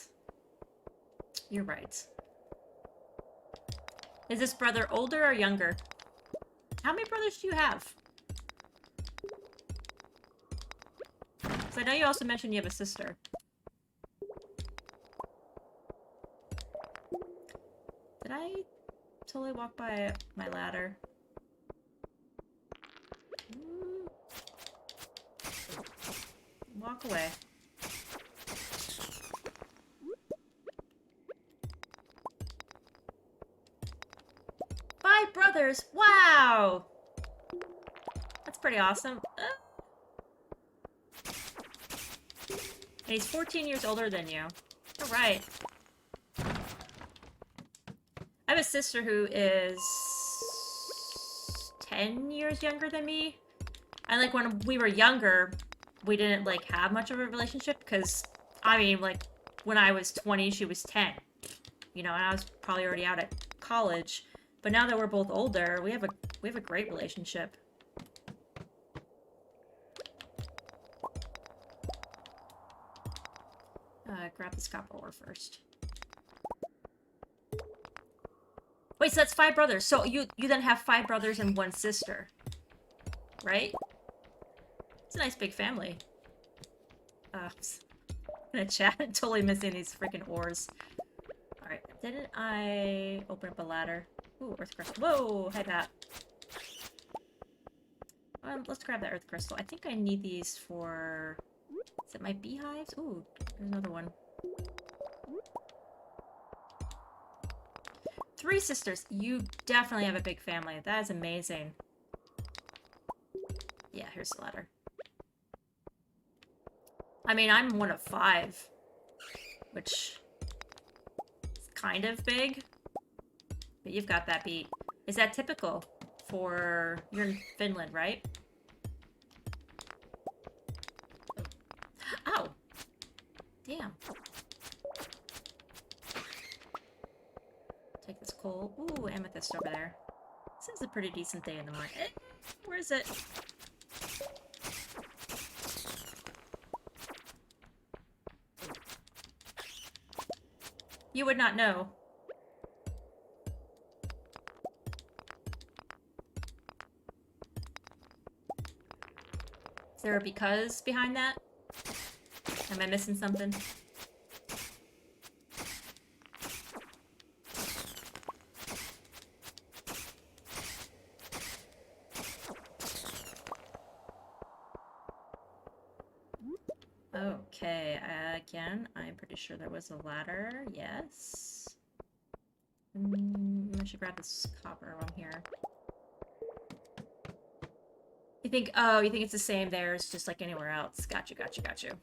You're right. Is this brother older or younger? How many brothers do you have? Because I know you also mentioned you have a sister. Did I totally walk by my ladder? Walk away. Five brothers! Wow! That's pretty awesome. And he's 14 years older than you. Alright. I have a sister who is 10 years younger than me. And like when we were younger, we didn't like have much of a relationship because, I mean, like when I was 20, she was 10. You know, and I was probably already out at college. But now that we're both older, we have a great relationship. Grab this copper ore first. Wait, so that's 5 brothers. So you then have 5 brothers and 1 sister. Right? It's a nice big family. I'm gonna chat. I'm totally missing these freaking ores. Alright, didn't I open up a ladder? Ooh, earth crystal. Whoa! Hi, Pat. Let's grab that earth crystal. I think I need these for... Is it my beehives? Ooh, there's another one. 3 sisters. You definitely have a big family. That is amazing. Yeah, here's the ladder. I mean, I'm one of 5. Which is kind of big. But you've got that beat. Is that typical for... You're in Finland, right? Ow! Damn. Take this coal. Ooh, amethyst over there. This is a pretty decent day in the morning. Where is it? You would not know. Is there a because behind that? Am I missing something? Okay, again, I'm pretty sure there was a ladder. Yes. I should grab this copper while I'm here. You think, oh, you think it's the same there, it's just like anywhere else. Gotcha, gotcha, gotcha.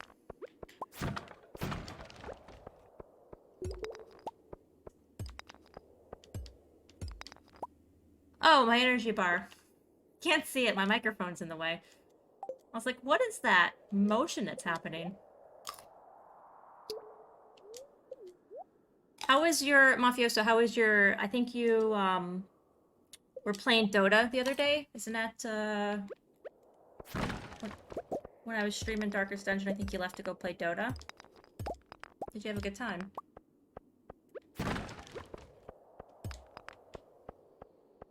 Oh, my energy bar. Can't see it, my microphone's in the way. I was like, what is that motion that's happening? How is your, Mafioso, how is your, I think you, were playing Dota the other day? Isn't that, when I was streaming Darkest Dungeon, I think you left to go play Dota? Did you have a good time?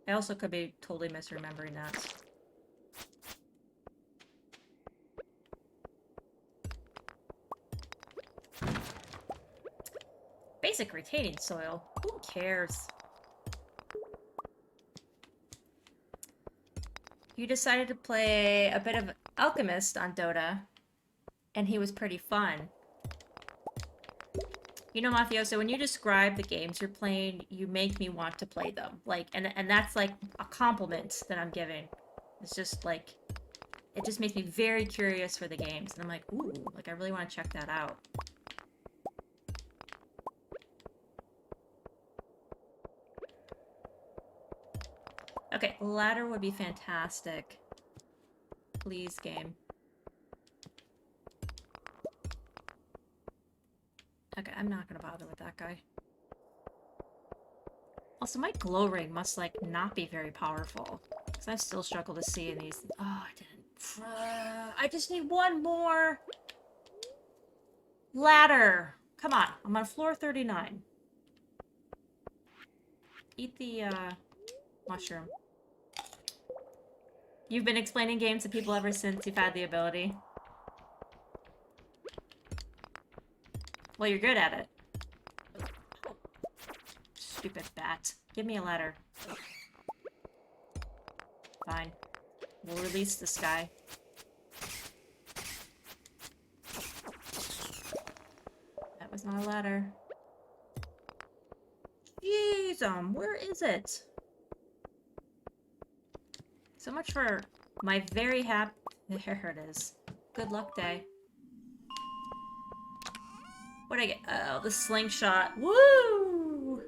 I also could be totally misremembering that. Basic retaining soil. Who cares? You decided to play a bit of Alchemist on Dota, and he was pretty fun. You know, Mafioso, when you describe the games you're playing, you make me want to play them. Like, and that's like a compliment that I'm giving. It's just like, it just makes me very curious for the games. And I'm like, ooh, like I really want to check that out. Okay, ladder would be fantastic. Please, game. Okay, I'm not gonna bother with that guy. Also, my glow ring must, like, not be very powerful. Because I still struggle to see in these. Oh, I didn't. I just need one more ladder. Come on, I'm on floor 39. Eat the, mushroom. You've been explaining games to people ever since you've had the ability. Well, you're good at it. Stupid bat. Give me a ladder. Fine. We'll release this guy. That was not a ladder. Jeez, where is it? So much for my very happy... There it is. Good luck day. What'd I get? Oh, the slingshot. Woo!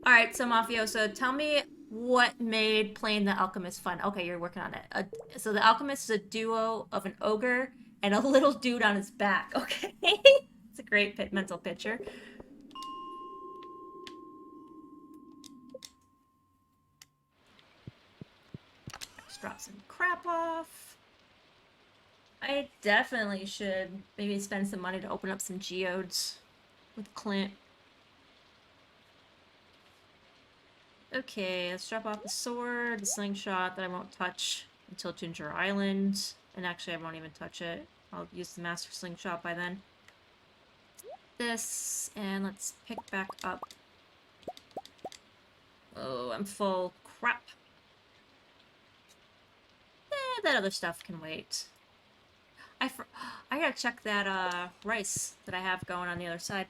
Alright, so Mafioso, tell me what made playing the Alchemist fun. Okay, you're working on it. So the Alchemist is a duo of an ogre and a little dude on his back. Okay. It's a great mental picture. Let's drop some crap off. I definitely should maybe spend some money to open up some geodes with Clint. Okay, let's drop off the sword, the slingshot that I won't touch until Ginger Island. And actually, I won't even touch it. I'll use the master slingshot by then. this, and let's pick back up. Oh, I'm full. Crap. That other stuff can wait. I gotta check that rice that I have going on the other side.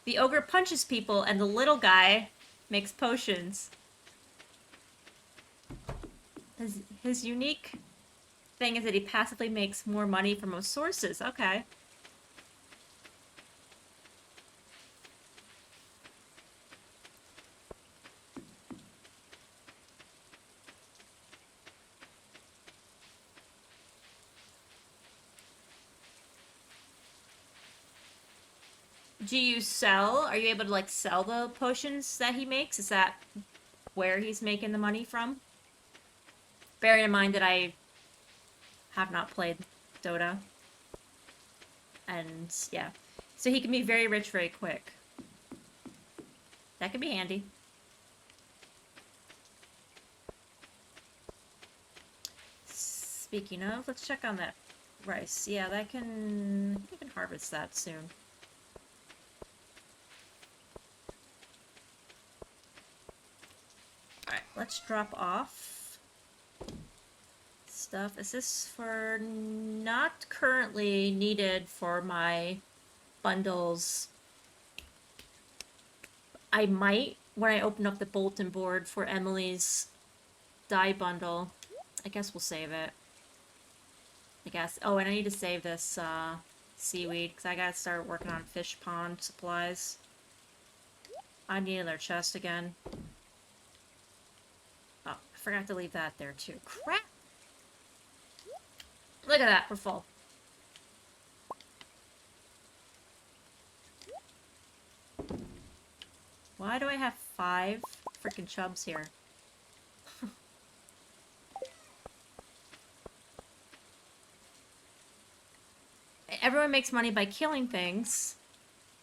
The ogre punches people, and the little guy makes potions. His unique thing is that he passively makes more money from most sources. Okay. Do you sell? Are you able to, like, sell the potions that he makes? Is that where he's making the money from? Bearing in mind that I have not played Dota. And, yeah. So he can be very rich very quick. That could be handy. Speaking of, let's check on that rice. Yeah, that can... You can harvest that soon. Alright, let's drop off stuff. Is this for... Not currently needed for my bundles. I might when I open up the bulletin board for Emily's dye bundle. I guess we'll save it. I guess. Oh, and I need to save this seaweed because I gotta start working on fish pond supplies. I need another chest again. Oh, I forgot to leave that there too. Crap! Look at that, we're full. Why do I have 5 freaking chubs here? Everyone makes money by killing things.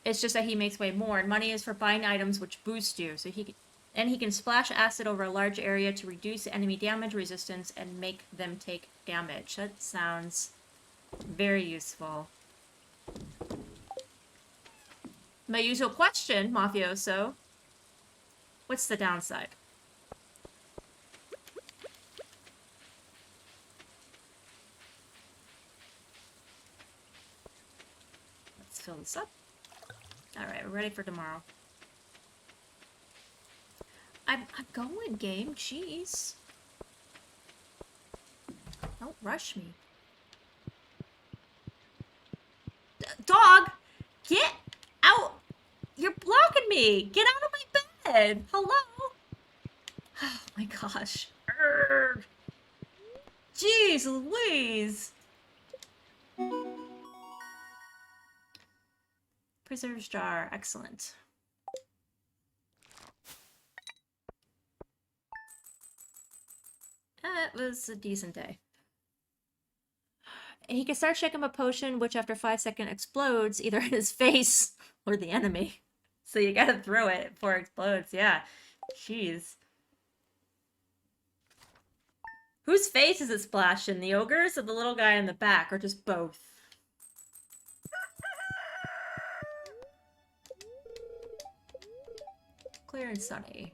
It's just that he makes way more. And money is for buying items which boost you. So he can splash acid over a large area to reduce enemy damage resistance and make them take damage. That sounds very useful. My usual question, Mafioso. What's the downside? Let's fill this up. Alright, we're ready for tomorrow. I'm going, game. Jeez. Don't rush me. Dog! Get out! You're blocking me! Get out of my bed! Hello? Oh my gosh. Urgh. Jeez Louise! Preserves jar. Excellent. It was a decent day. He can start shaking a potion, which after 5 seconds explodes either in his face or the enemy. So you gotta throw it before it explodes. Yeah. Jeez. Whose face is it splashing? The ogre's or the little guy in the back? Or just both? Clear and sunny.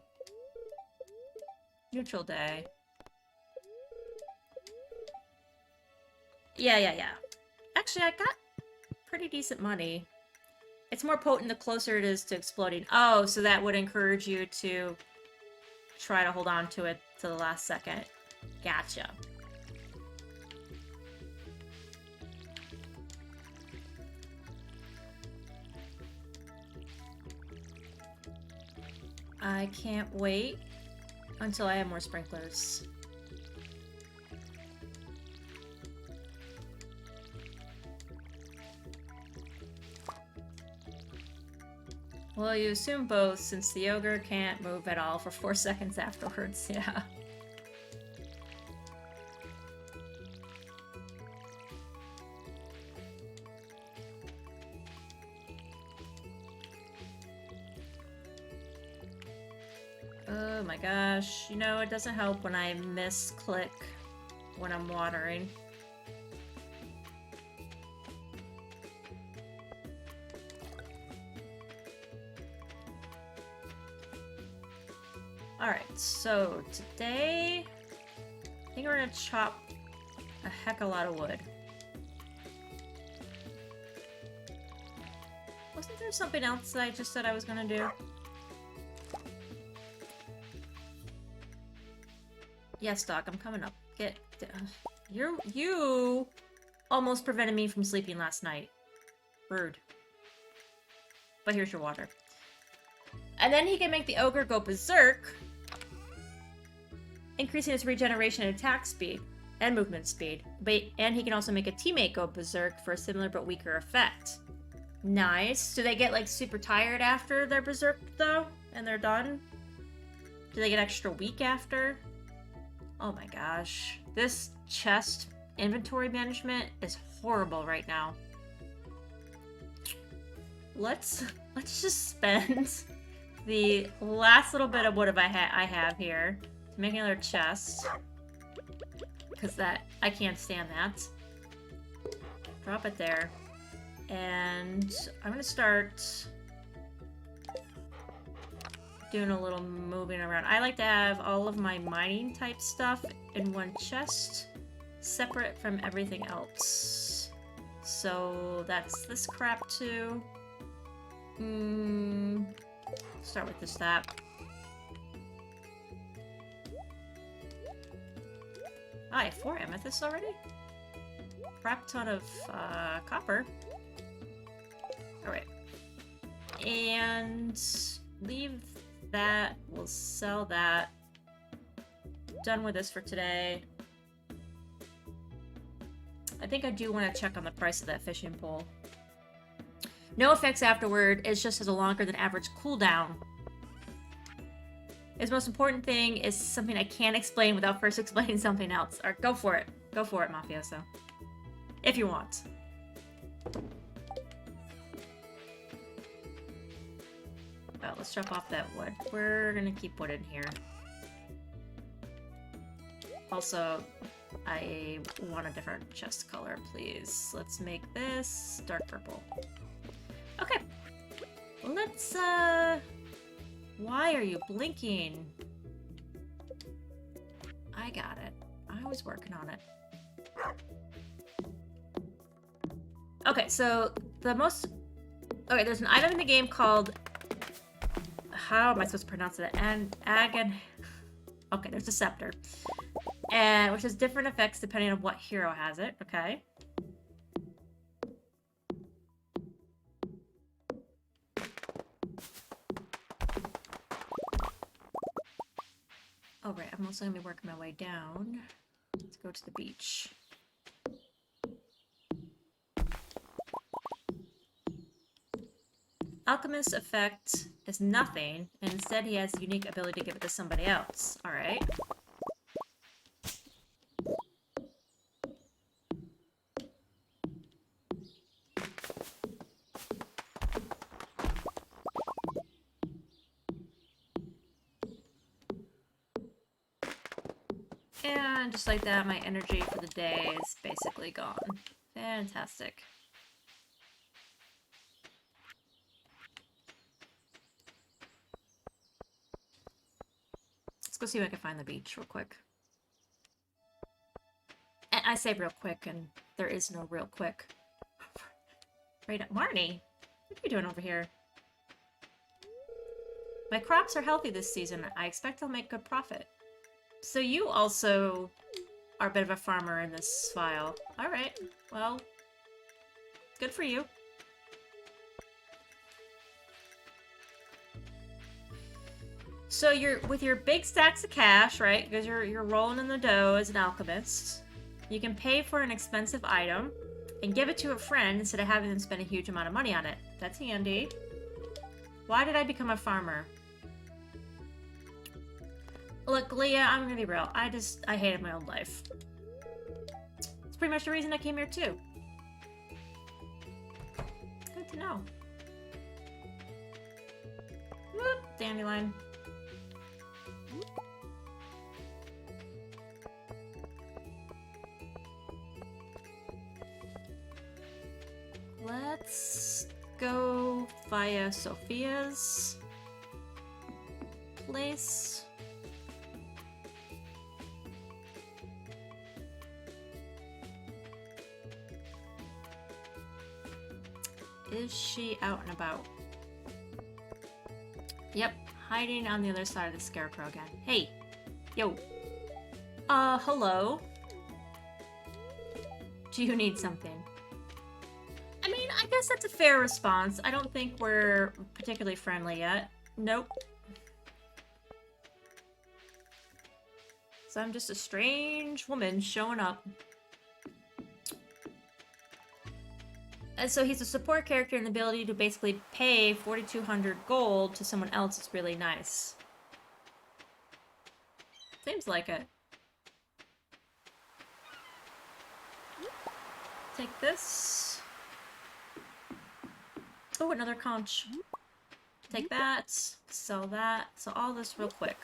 Neutral day. Yeah. Actually, I got pretty decent money. It's more potent the closer it is to exploding. Oh, so that would encourage you to try to hold on to it to the last second. Gotcha. I can't wait until I have more sprinklers. Well, you assume both, since the ogre can't move at all for 4 seconds afterwards, yeah. Oh my gosh. You know, it doesn't help when I misclick when I'm watering. Alright, so today I think we're gonna chop a heck of a lot of wood. Wasn't there something else that I just said I was gonna do? Yes, Doc, I'm coming up. You almost prevented me from sleeping last night. Rude. But here's your water. And then he can make the ogre go berserk, increasing his regeneration and attack speed and movement speed. And he can also make a teammate go berserk for a similar but weaker effect. Nice. Do they get like super tired after they're berserk though? And they're done? Do they get extra weak after? Oh my gosh. This chest inventory management is horrible right now. Let's just spend the last little bit of what I have here to make another chest. Because I can't stand that. Drop it there. And I'm gonna start doing a little moving around. I like to have all of my mining type stuff in one chest, separate from everything else. So that's this crap too. Start with that. I have 4 amethysts already? Crap ton of copper. Alright. And leave that. We'll sell that. Done with this for today. I think I do want to check on the price of that fishing pole. No effects afterward. It just has a longer than average cooldown. His most important thing is something I can't explain without first explaining something else. Or go for it. Go for it, Mafioso. If you want. Well, let's drop off that wood. We're gonna keep wood in here. Also, I want a different chest color, please. Let's make this dark purple. Okay. Let's, why are you blinking? I got it. I was working on it. Okay, so okay, there's an item in the game called... How am I supposed to pronounce it? Okay, there's a scepter. And which has different effects depending on what hero has it, okay? Oh, right, I'm also gonna be working my way down. Let's go to the beach. Alchemist's effect is nothing, and instead he has the unique ability to give it to somebody else. Alright. And just like that, my energy for the day is basically gone. Fantastic. Let's go see if I can find the beach real quick. And I say real quick, and there is no real quick. Right up. Marnie, what are you doing over here? My crops are healthy this season. I expect I'll make good profit. So you also are a bit of a farmer in this file. Alright, well, good for you. So you're with your big stacks of cash, right? Because you're rolling in the dough as an alchemist. You can pay for an expensive item and give it to a friend instead of having them spend a huge amount of money on it. That's handy. Why did I become a farmer? Look, Leah, I'm gonna be real. I hated my old life. It's pretty much the reason I came here too. Good to know. Whoop, dandelion. Let's go via Sophia's place. Is she out and about? Yep, hiding on the other side of the scarecrow again. Hey! Yo! Hello? Do you need something? I mean, I guess that's a fair response. I don't think we're particularly friendly yet. Nope. So I'm just a strange woman showing up. And so he's a support character, and the ability to basically pay 4,200 gold to someone else is really nice. Seems like it. Take this. Oh, another conch. Take that. Sell that. So all this real quick.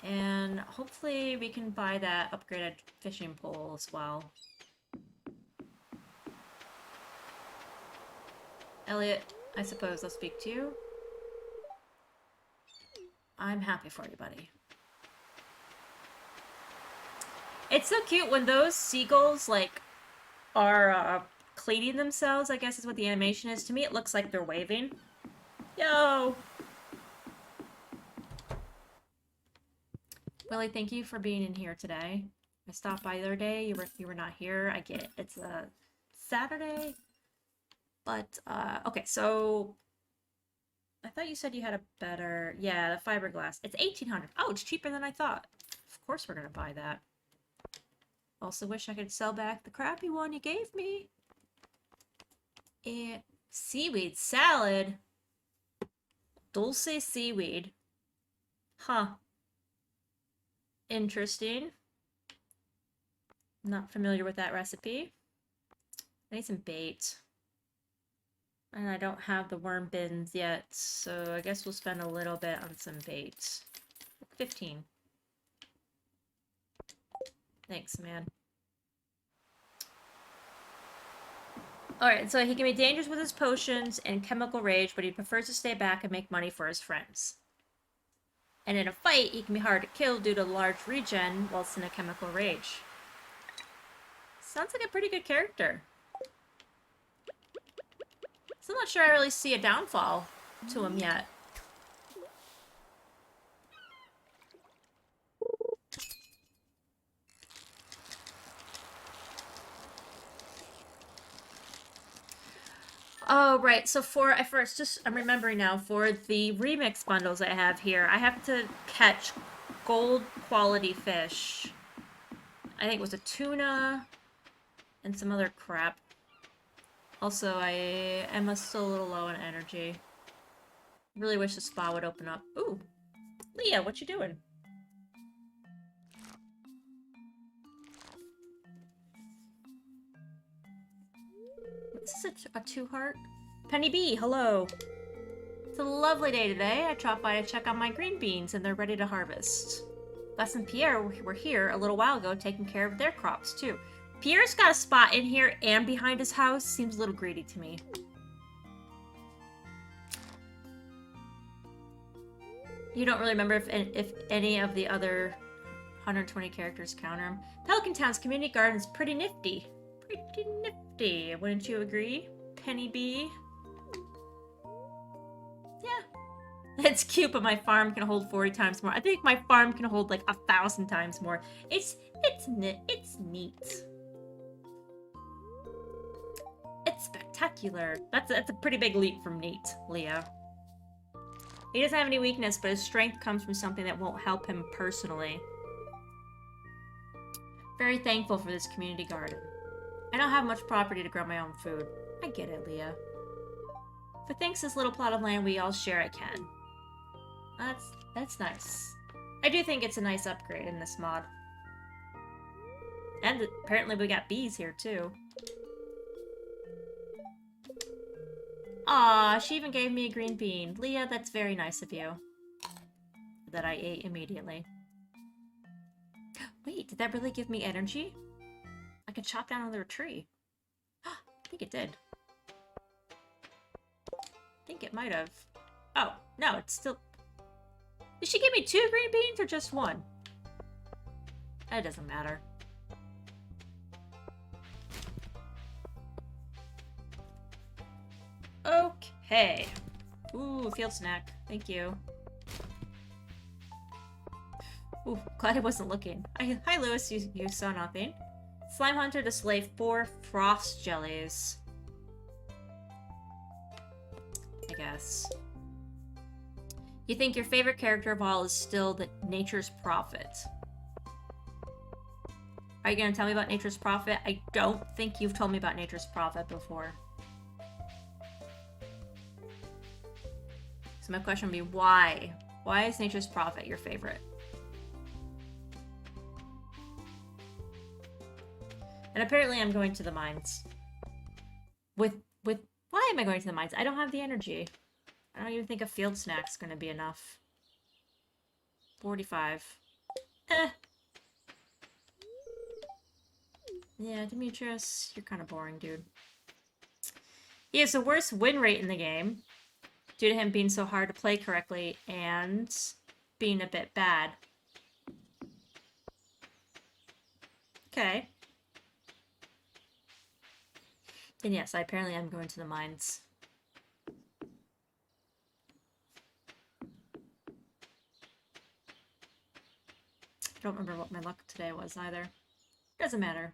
And hopefully we can buy that upgraded fishing pole as well. Elliot, I suppose I'll speak to you. I'm happy for you, buddy. It's so cute when those seagulls, like, are cleaning themselves, I guess is what the animation is. To me, it looks like they're waving. Yo! Willie, thank you for being in here today. I stopped by the other day. You were not here. I get it. It's a Saturday. But, okay, so I thought you said you had a better, yeah, the fiberglass. It's 1,800. Oh, it's cheaper than I thought. Of course we're gonna buy that. Also wish I could sell back the crappy one you gave me. And seaweed salad. Dulce seaweed. Huh. Interesting. Not familiar with that recipe. I need some bait. And I don't have the worm bins yet, so I guess we'll spend a little bit on some bait. 15. Thanks, man. Alright, so he can be dangerous with his potions and chemical rage, but he prefers to stay back and make money for his friends. And in a fight, he can be hard to kill due to large regen whilst in a chemical rage. Sounds like a pretty good character. So I'm not sure I really see a downfall to him yet. Oh, right. So I'm remembering now, for the remix bundles I have here, I have to catch gold quality fish. I think it was a tuna and some other crap. Also, I am still a little low on energy. Really wish the spa would open up. Ooh, Leah, what you doing? Is this a two-heart? Penny B, hello. It's a lovely day today. I dropped by to check on my green beans, and they're ready to harvest. Les and Pierre were here a little while ago taking care of their crops, too. Pierre's got a spot in here and behind his house. Seems a little greedy to me. You don't really remember if any of the other 120 characters counter him. Pelican Town's community garden is pretty nifty. Pretty nifty, wouldn't you agree, Penny B? Yeah. It's cute, but my farm can hold 40 times more. I think my farm can hold like 1,000 times more. It's neat. It's spectacular. That's a pretty big leap from neat, Leo. He doesn't have any weakness, but his strength comes from something that won't help him personally. Very thankful for this community garden. I don't have much property to grow my own food. I get it, Leah. If it thinks this little plot of land we all share, I can. That's nice. I do think it's a nice upgrade in this mod. And apparently we got bees here, too. Aw, she even gave me a green bean. Leah, that's very nice of you. That I ate immediately. Wait, did that really give me energy? I could chop down another tree. I think it did. I think it might have. Oh, no, it's still... Did she give me 2 green beans or just 1? It doesn't matter. Okay. Ooh, field snack. Thank you. Ooh, glad I wasn't looking. Hi, Lewis. You saw nothing. Slime Hunter to slay 4 frost jellies. I guess. You think your favorite character of all is still the Nature's Prophet? Are you gonna tell me about Nature's Prophet? I don't think you've told me about Nature's Prophet before. So my question would be, why? Why is Nature's Prophet your favorite? And apparently I'm going to the mines. Why am I going to the mines? I don't have the energy. I don't even think a field snack's gonna be enough. 45. Eh. Yeah, Demetrius, you're kind of boring, dude. He has the worst win rate in the game, due to him being so hard to play correctly and being a bit bad. Okay. And yes, I apparently am going to the mines. I don't remember what my luck today was either. Doesn't matter.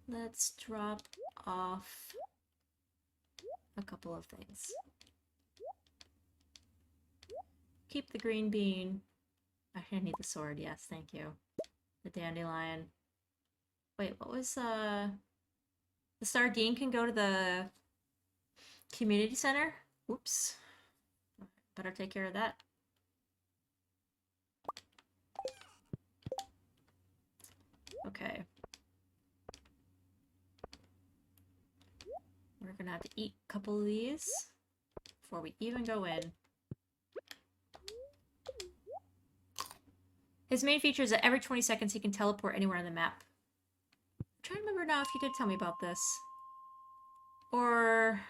Let's drop off a couple of things. Keep the green bean. I need the sword, yes, thank you. The dandelion. Wait, what was, the sardine can go to the community center? Oops. Better take care of that. Okay. We're gonna have to eat a couple of these before we even go in. His main feature is that every 20 seconds he can teleport anywhere on the map. I'm trying to remember now if you did tell me about this. Or...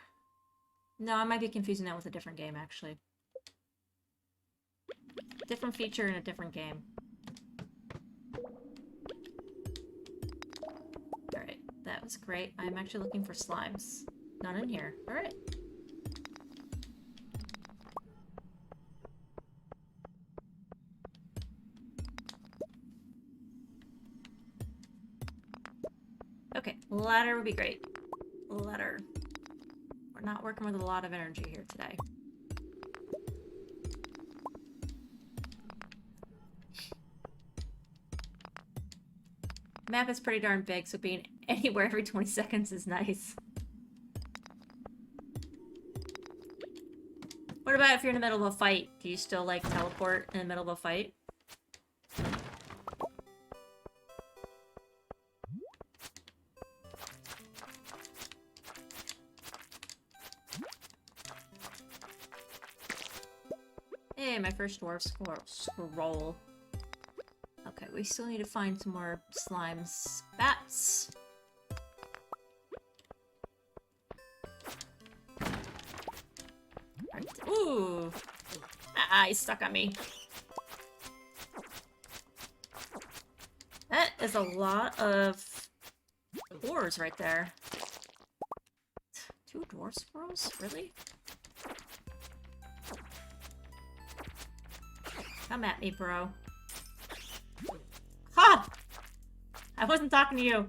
no, I might be confusing that with a different game, actually. Different feature in a different game. Alright, that was great. I'm actually looking for slimes. None in here. Alright. Okay, ladder would be great. Ladder. We're not working with a lot of energy here today. Map is pretty darn big, so being anywhere every 20 seconds is nice. What about if you're in the middle of a fight? Do you still, like, teleport in the middle of a fight? Hey, my first dwarf scroll. Okay, we still need to find some more slimes. Bats! Ooh! Ah, he's stuck on me. That is a lot of ores right there. 2 dwarf squirrels? Really? Come at me, bro. Ha! I wasn't talking to you.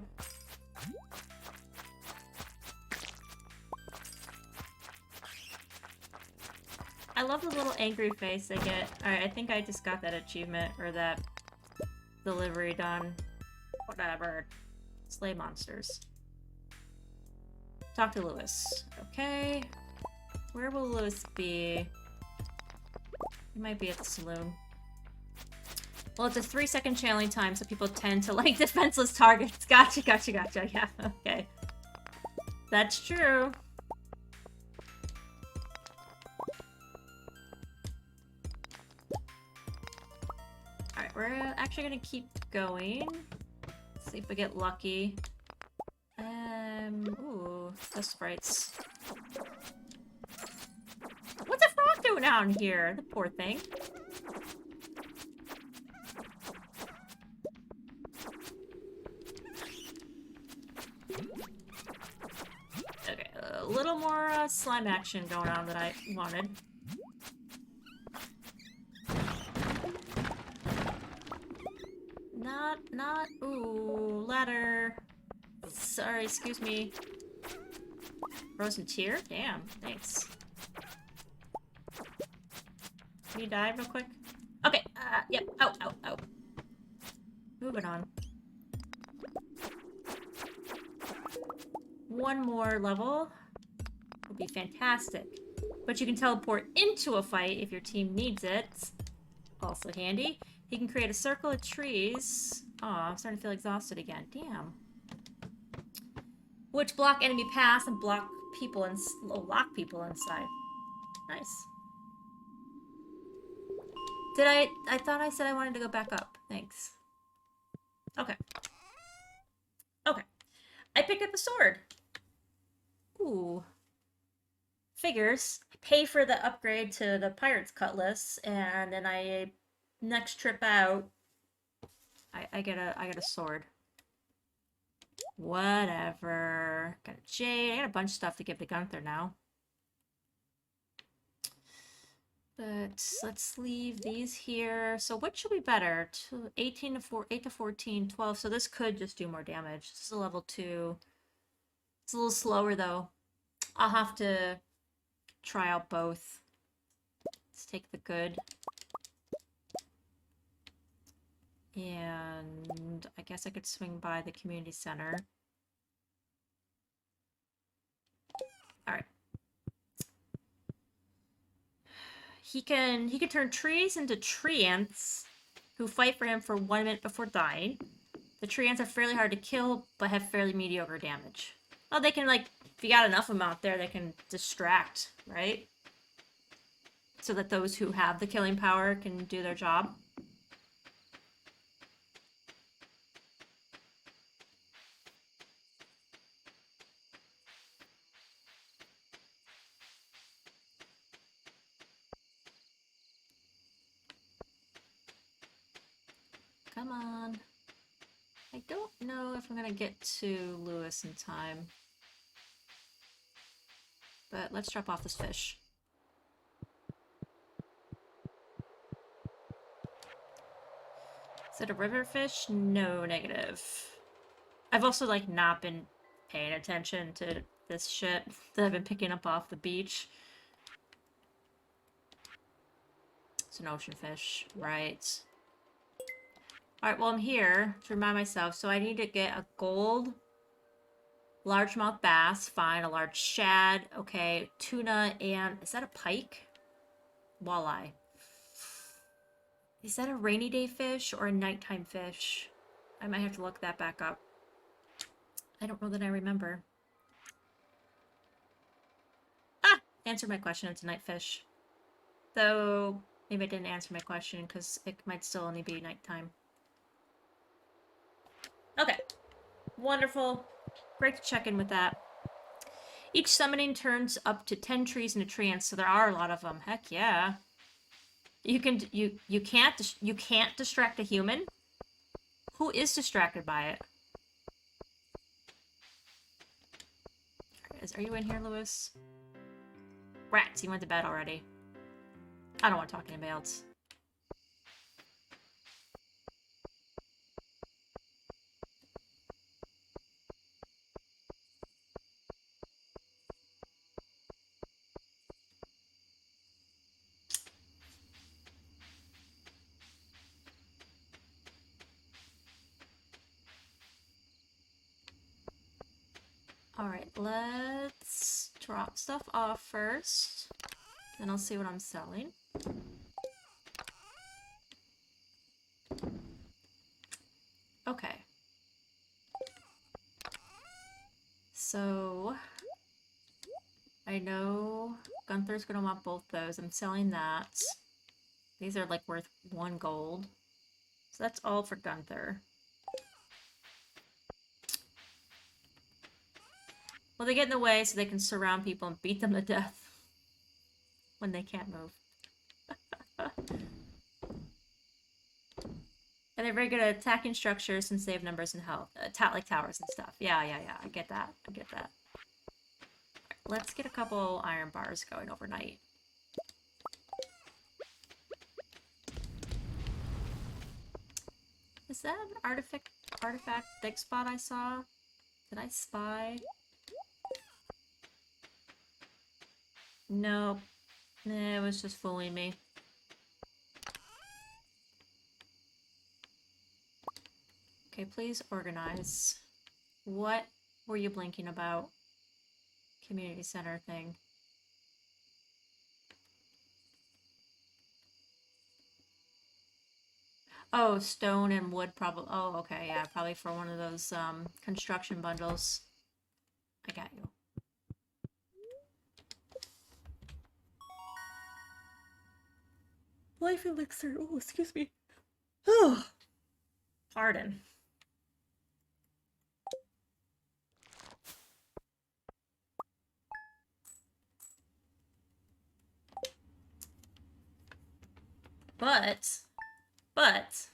I love the little angry face they get. Alright, I think I just got that achievement, or that delivery done. Whatever. Slay monsters. Talk to Lewis. Okay. Where will Lewis be? He might be at the saloon. Well, it's a 3-second channeling time, so people tend to like defenseless targets. Gotcha, gotcha, gotcha. Yeah, okay. That's true. Alright, we're actually gonna keep going. Let's see if we get lucky. Ooh, the sprites. What's a frog doing down here? The poor thing. little more slime action going on that I wanted. Ooh, ladder. Sorry, excuse me. Frozen tear? Damn, thanks. Can you die real quick? Okay, yep. Ow. Moving on. One more level would be fantastic. But you can teleport into a fight if your team needs it. Also handy. He can create a circle of trees. Oh, I'm starting to feel exhausted again. Damn. Which block enemy paths and block people and lock people inside. Nice. I thought I said I wanted to go back up. Thanks. Okay. Okay. I picked up a sword. Ooh. Figures. I pay for the upgrade to the pirate's cutlass, and then next trip out, I get a sword. Whatever. Got a jade. I got a bunch of stuff to give to Gunther now. But let's leave these here. So what should be better? 18 to 4, 8 to 14, 12. So this could just do more damage. This is a level 2. It's a little slower though. I'll have to try out both. Let's take the good. And I guess I could swing by the community center. Alright. He can turn trees into tree ants who fight for him for 1 minute before dying. The tree ants are fairly hard to kill, but have fairly mediocre damage. Oh, they can, like, if you got enough of them out there, they can distract, right? So that those who have the killing power can do their job. Come on. I don't know if I'm gonna get to Lewis in time. But let's drop off this fish. Is it a river fish? No, negative. I've also, like, not been paying attention to this shit that I've been picking up off the beach. It's an ocean fish, right. Alright, well, I'm here to remind myself, so I need to get a gold largemouth bass, fine, a large shad, okay, tuna, and is that a pike? Walleye. Is that a rainy day fish or a nighttime fish? I might have to look that back up. I don't know that I remember. Ah! Answered my question, it's a night fish. Though, maybe I didn't answer my question because it might still only be nighttime. Okay. Wonderful. Great to check in with that. Each summoning turns up to 10 trees into tree ants, so there are a lot of them. Heck yeah. You can't distract a human. Who is distracted by it? Are you in here, Lewis? Rats, he went to bed already. I don't want to talk to anybody else. Alright, let's drop stuff off first. Then I'll see what I'm selling. Okay. So, I know Gunther's gonna want both those. I'm selling that. These are like worth 1 gold. So that's all for Gunther. Well, they get in the way so they can surround people and beat them to death when they can't move. And they're very good at attacking structures since they have numbers and health. Like towers and stuff. Yeah. I get that. let's get a couple iron bars going overnight. Is that an artifact thick spot I saw? Did I spy? Nope. It was just fooling me. Okay, please organize. What were you blinking about? Community center thing. Oh, stone and wood probably. Oh, okay, yeah, probably for one of those construction bundles. I got you. Life elixir. Oh, excuse me. Oh, pardon. But, but,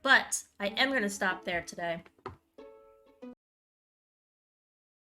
but, I am gonna stop there today.